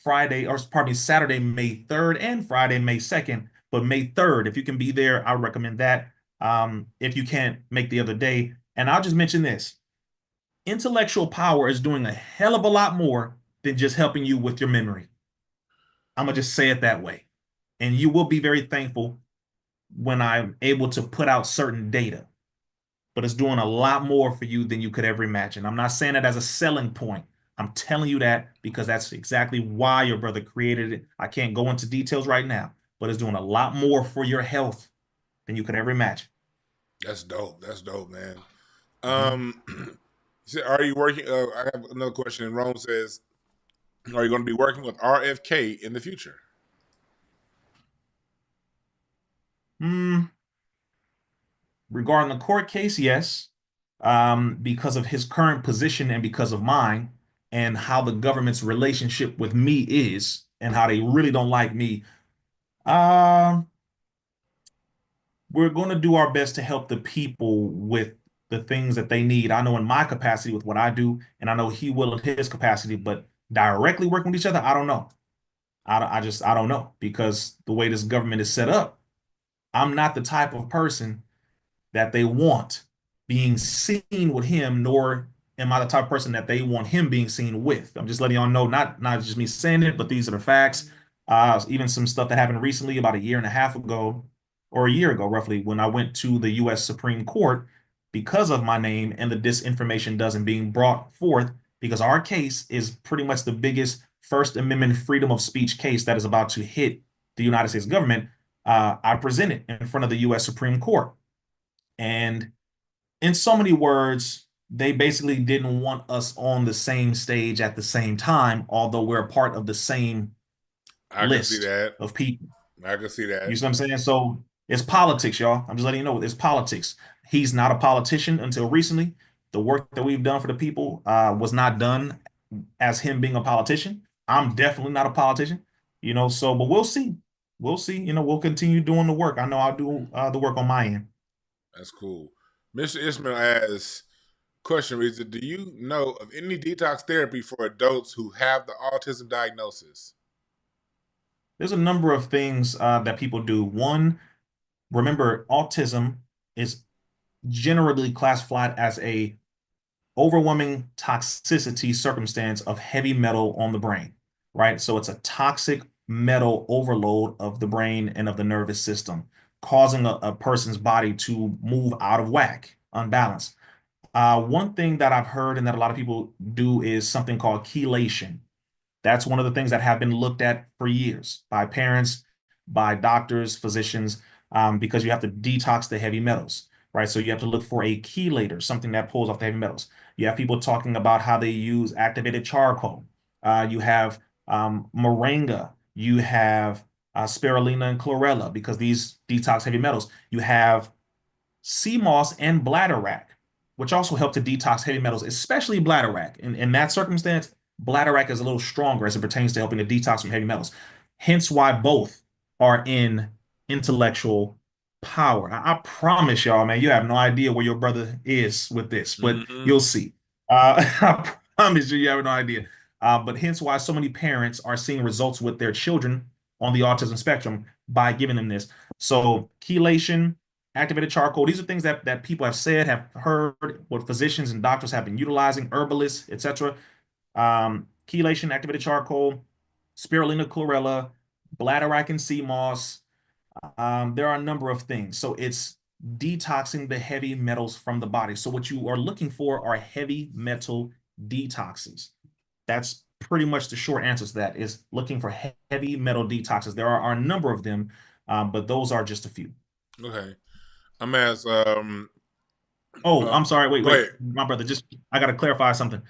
Friday, or pardon me, Saturday, May 3rd and Friday, May 2nd. But May 3rd, if you can be there, I recommend that. If you can't make the other day. And I'll just mention this. Intellectual power is doing a hell of a lot more than just helping you with your memory. I'm gonna just say it that way. And you will be very thankful when I'm able to put out certain data, but it's doing a lot more for you than you could ever imagine. I'm not saying it as a selling point. I'm telling you that because that's exactly why your brother created it. I can't go into details right now, but it's doing a lot more for your health than you could ever imagine. That's dope. That's dope, man. Mhm. Um, are you working? I have another question. Rome says, "Are you going to be working with RFK in the future?" Mm, regarding the court case, yes, because of his current position and because of mine and how the government's relationship with me is and how they really don't like me. Um, we're going to do our best to help the people with the things that they need. I know in my capacity with what I do, and I know he will in his capacity, but directly working with each other, I don't know. I don't know because the way this government is set up, I'm not the type of person that they want being seen with him, nor am I the type of person that they want him being seen with. I'm just letting y'all know, not just me saying it, but these are the facts. Even some stuff that happened recently, about a year and a half ago, or a year ago, roughly, when I went to the U.S. Supreme Court because of my name and the disinformation doesn't being brought forth, because our case is pretty much the biggest First Amendment freedom of speech case that is about to hit the United States government. I presented in front of the U.S. Supreme Court. And in so many words, they basically didn't want us on the same stage at the same time, although we're a part of the same I can see list that. of people. I can see You that. see what I'm saying? So it's politics, y'all. I'm just letting you know it's politics. He's not a politician until recently. The work that we've done for the people was not done as him being a politician. I'm definitely not a politician, so, but we'll see. We'll see. We'll continue doing the work. I know I'll do the work on my end. That's cool. Mr. Ismail asks, question is, do you know of any detox therapy for adults who have the autism diagnosis? There's a number of things that people do. One, remember, autism is generally classified as a overwhelming toxicity circumstance of heavy metal on the brain, right? So it's a toxic metal overload of the brain and of the nervous system, causing a person's body to move out of whack, unbalanced. One thing that I've heard and that a lot of people do is something called chelation. That's one of the things that have been looked at for years by parents, by doctors, physicians, because you have to detox the heavy metals, right? So you have to look for a chelator, something that pulls off the heavy metals. You have people talking about how they use activated charcoal. You have moringa. You have spirulina and chlorella because these detox heavy metals. You have sea moss and bladderwrack, which also help to detox heavy metals, especially bladderwrack. In that circumstance, bladderwrack is a little stronger as it pertains to helping to detox from heavy metals. Hence why both are in intellectual power. I promise y'all, man, you have no idea where your brother is with this, but Mm-hmm. you'll see. I promise you, you have no idea. But hence why so many parents are seeing results with their children on the autism spectrum by giving them this. So chelation, activated charcoal. These are things that people have said, have heard, what physicians and doctors have been utilizing, herbalists, etc. Chelation, activated charcoal, spirulina, chlorella, bladderwrack, and sea moss. There are a number of things. So it's detoxing the heavy metals from the body. So what you are looking for are heavy metal detoxes. That's pretty much the short answer to that is looking for heavy metal detoxes. There are a number of them, but those are just a few. Okay. I'm asked, Oh, I'm sorry. Wait, go wait, ahead. my brother. Just I gotta clarify something.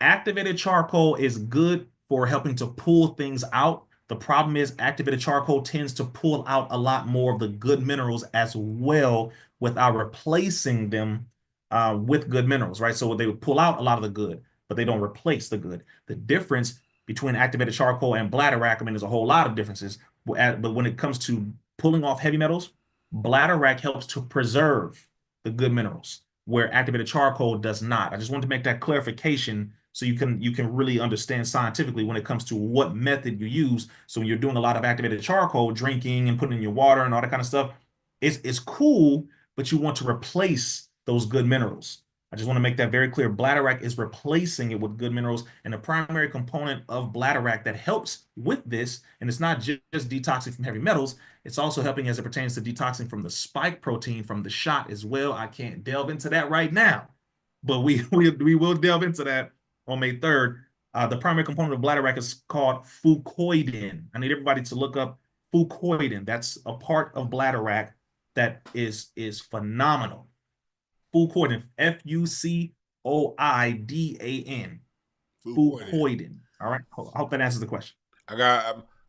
Activated charcoal is good for helping to pull things out. The problem is activated charcoal tends to pull out a lot more of the good minerals as well without replacing them with good minerals, right? So they would pull out a lot of the good, but they don't replace the good. The difference between activated charcoal and bladderwrack, I mean, there's a whole lot of differences. But when it comes to pulling off heavy metals, bladderwrack helps to preserve the good minerals, where activated charcoal does not. I just wanted to make that clarification so you can really understand scientifically when it comes to what method you use. So when you're doing a lot of activated charcoal, drinking and putting in your water and all that kind of stuff, it's cool, but you want to replace those good minerals. I just want to make that very clear. Bladderwrack is replacing it with good minerals, and the primary component of bladderwrack that helps with this, and it's not just detoxing from heavy metals, it's also helping as it pertains to detoxing from the spike protein from the shot as well. I can't delve into that right now, but we will delve into that on May 3rd. The primary component of bladderwrack is called fucoidin. I need everybody to look up fucoidin. That's a part of bladderwrack that is phenomenal. Fucoidin, Fucoidan. Food poisoning. Fucoidin. All right. I hope that answers the question. I'm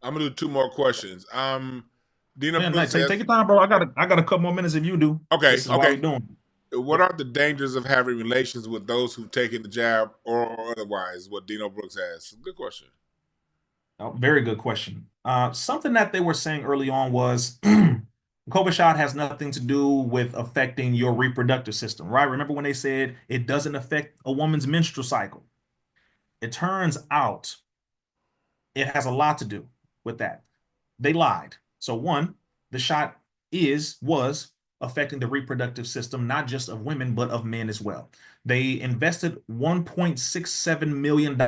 gonna do two more questions. Dina Man, Brooks take says, your time, bro. I got a couple more minutes if you do. okay, This is why we're okay. doing. What are the dangers of having relations with those who've taken the jab or otherwise? What Dino Brooks has. Good question. Oh, very good question. Something that they were saying early on was COVID shot has nothing to do with affecting your reproductive system, right? Remember when they said it doesn't affect a woman's menstrual cycle? It turns out it has a lot to do with that. They lied. So one, the shot was affecting the reproductive system, not just of women, but of men as well. They invested $1.67 million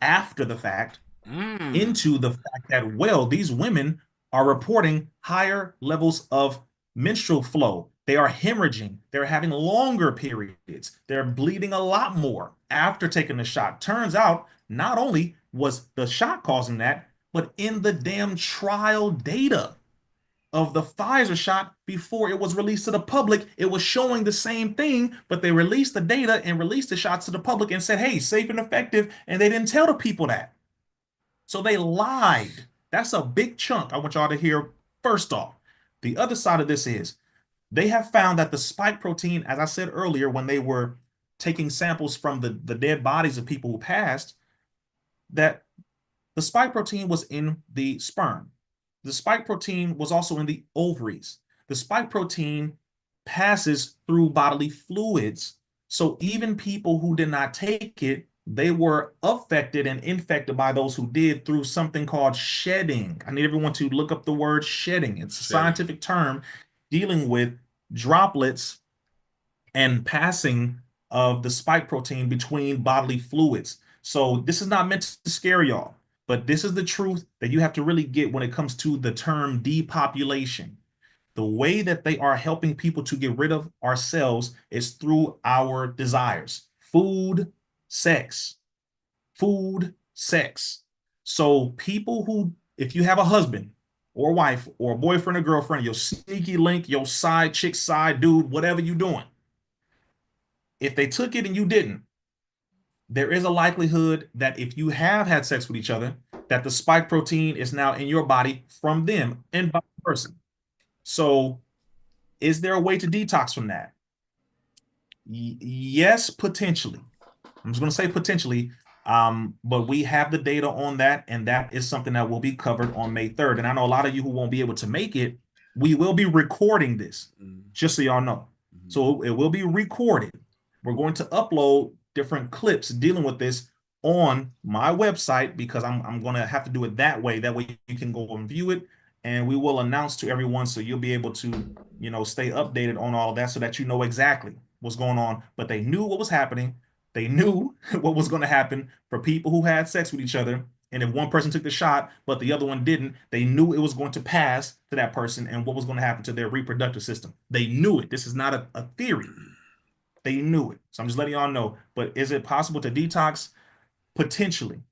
after the fact Mm. into the fact that, well, these women are reporting higher levels of menstrual flow. They are hemorrhaging. They're having longer periods. They're bleeding a lot more after taking the shot. Turns out, not only was the shot causing that, but in the damn trial data of the Pfizer shot before it was released to the public, it was showing the same thing, but they released the data and released the shots to the public and said, hey, safe and effective. And they didn't tell the people that. So they lied. That's a big chunk I want y'all to hear first off. The other side of this is they have found that the spike protein, as I said earlier, when they were taking samples from the dead bodies of people who passed, that the spike protein was in the sperm. The spike protein was also in the ovaries. The spike protein passes through bodily fluids. So even people who did not take it, they were affected and infected by those who did through something called shedding. I need everyone to look up the word shedding. It's a Shedding. scientific term dealing with droplets and passing of the spike protein between bodily fluids. So this is not meant to scare y'all, but this is the truth that you have to really get when it comes to the term depopulation. The way that they are helping people to get rid of ourselves is through our desires. Food, sex, food, sex. So people who, if you have a husband or wife or a boyfriend or girlfriend, your sneaky link, your side chick, side dude, whatever you're doing, if they took it and you didn't, there is a likelihood that if you have had sex with each other, that the spike protein is now in your body from them and vice versa. So, is there a way to detox from that? Yes, potentially. I'm just going to say potentially, but we have the data on that, and that is something that will be covered on May 3rd. And I know a lot of you who won't be able to make it, we will be recording this, just so y'all know. So it will be recorded. We're going to upload different clips dealing with this on my website because I'm going to have to do it that way. That way you can go and view it, and we will announce to everyone so you'll be able to, stay updated on all of that so that you know exactly what's going on. But they knew what was happening. They knew what was going to happen for people who had sex with each other. And if one person took the shot, but the other one didn't, they knew it was going to pass to that person and what was going to happen to their reproductive system. They knew it. This is not a theory. They knew it. So I'm just letting y'all know. But is it possible to detox? Potentially.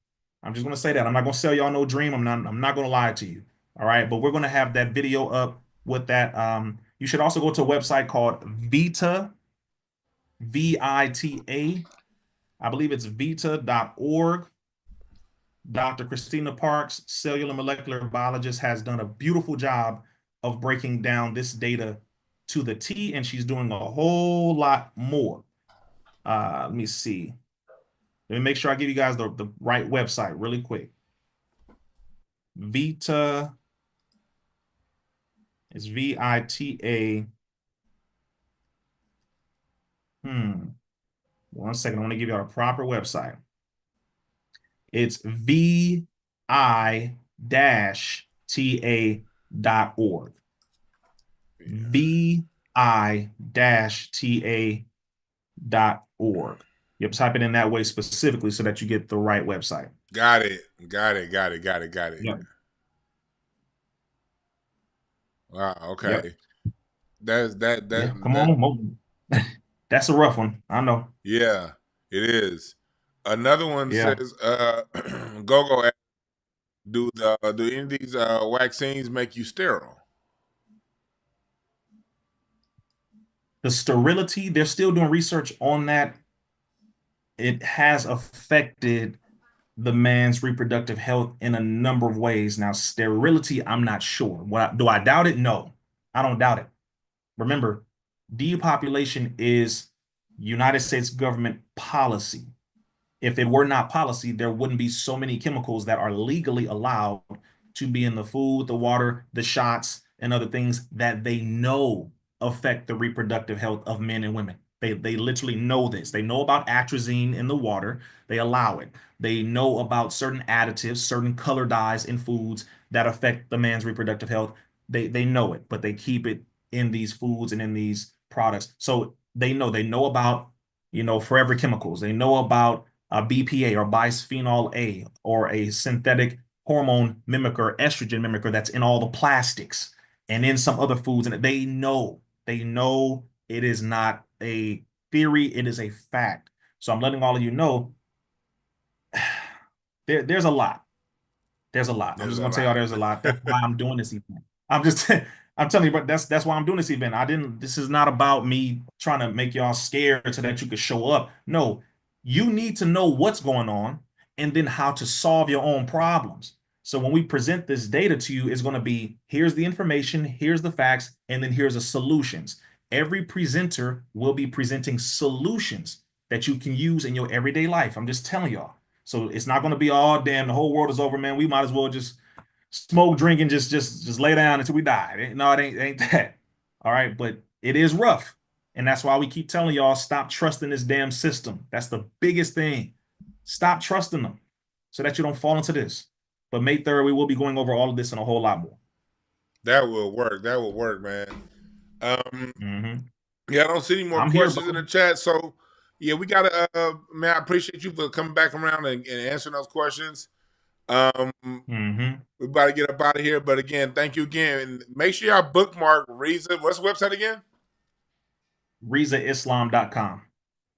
I'm just going to say that. I'm not going to sell y'all no dream. I'm not going to lie to you. All right. But we're going to have that video up with that. You should also go to a website called Vita, VITA. I believe it's vita.org. Dr. Christina Parks, cellular molecular biologist, has done a beautiful job of breaking down this data to the T, and she's doing a whole lot more. Let me see. Let me make sure I give you guys the right website really quick. Vita. It's VITA. Hmm. 1 second. I want to give you a proper website. It's vi-ta.org. vi-ta.org. You have to type it in that way specifically so that you get the right website. Got it. Got it. Got it. Got it. Got it. Yep. Wow. Yep. Okay. That's that that Yeah. Come that. on. That's a rough one. I know. Yeah, it is. Another one Yeah. says, "Go do any of these vaccines make you sterile?" The sterility, they're still doing research on that. It has affected the man's reproductive health in a number of ways. Now, sterility, I'm not sure. Do I doubt it? No, I don't doubt it. Remember, depopulation is United States government policy. If it were not policy, there wouldn't be so many chemicals that are legally allowed to be in the food, the water, the shots, and other things that they know affect the reproductive health of men and women. They literally know this. They know about atrazine in the water. They allow it. They know about certain additives, certain color dyes in foods that affect the man's reproductive health. They know it, but they keep it in these foods and in these products. So they know about, forever chemicals. They know about BPA or bisphenol A or a synthetic hormone mimicker, estrogen mimicker that's in all the plastics and in some other foods. And they know it is not a theory, it is a fact. So I'm letting all of you know there's a lot. There's a lot. I'm There's just a gonna tell y'all lot. there's a lot. That's why I'm doing this event. I'm just I'm telling you, but that's why I'm doing this event. This is not about me trying to make y'all scared so that you could show up. No, you need to know what's going on and then how to solve your own problems. So when we present this data to you, it's going to be here's the information, here's the facts, and then here's the solutions. Every presenter will be presenting solutions that you can use in your everyday life. I'm just telling y'all. So it's not going to be all damn the whole world is over, man. We might as well just smoke, drink, and just lay down until we die. No, it ain't that. All right, but it is rough, and that's why we keep telling y'all stop trusting this damn system. That's the biggest thing. Stop trusting them, so that you don't fall into this. But May 3rd, we will be going over all of this and a whole lot more. That will work. That will work, man. Um, Hmm. yeah, I don't see any more I'm here, questions in bro. the chat. So, yeah, we gotta. Man, I appreciate you for coming back around and answering those questions. Um, Hmm. we about to get up out of here, but again, thank you again, and make sure y'all bookmark Rizza. What's the website again? RizzaIslam.com.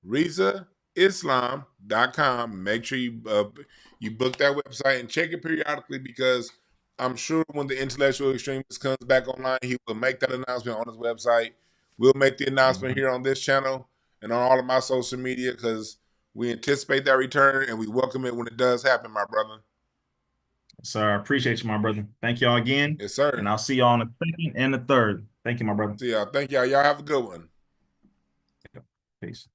RizzaIslam.com. Make sure you book that website and check it periodically because I'm sure when the intellectual extremist comes back online, he will make that announcement on his website. We'll make the announcement Hmm. here on this channel and on all of my social media because we anticipate that return and we welcome it when it does happen, my brother. So I appreciate you, my brother. Thank y'all again, Yes, and sir. I'll see y'all on the 2nd and the 3rd. Thank you, my brother. See y'all. Thank y'all. Y'all have a good one. Peace.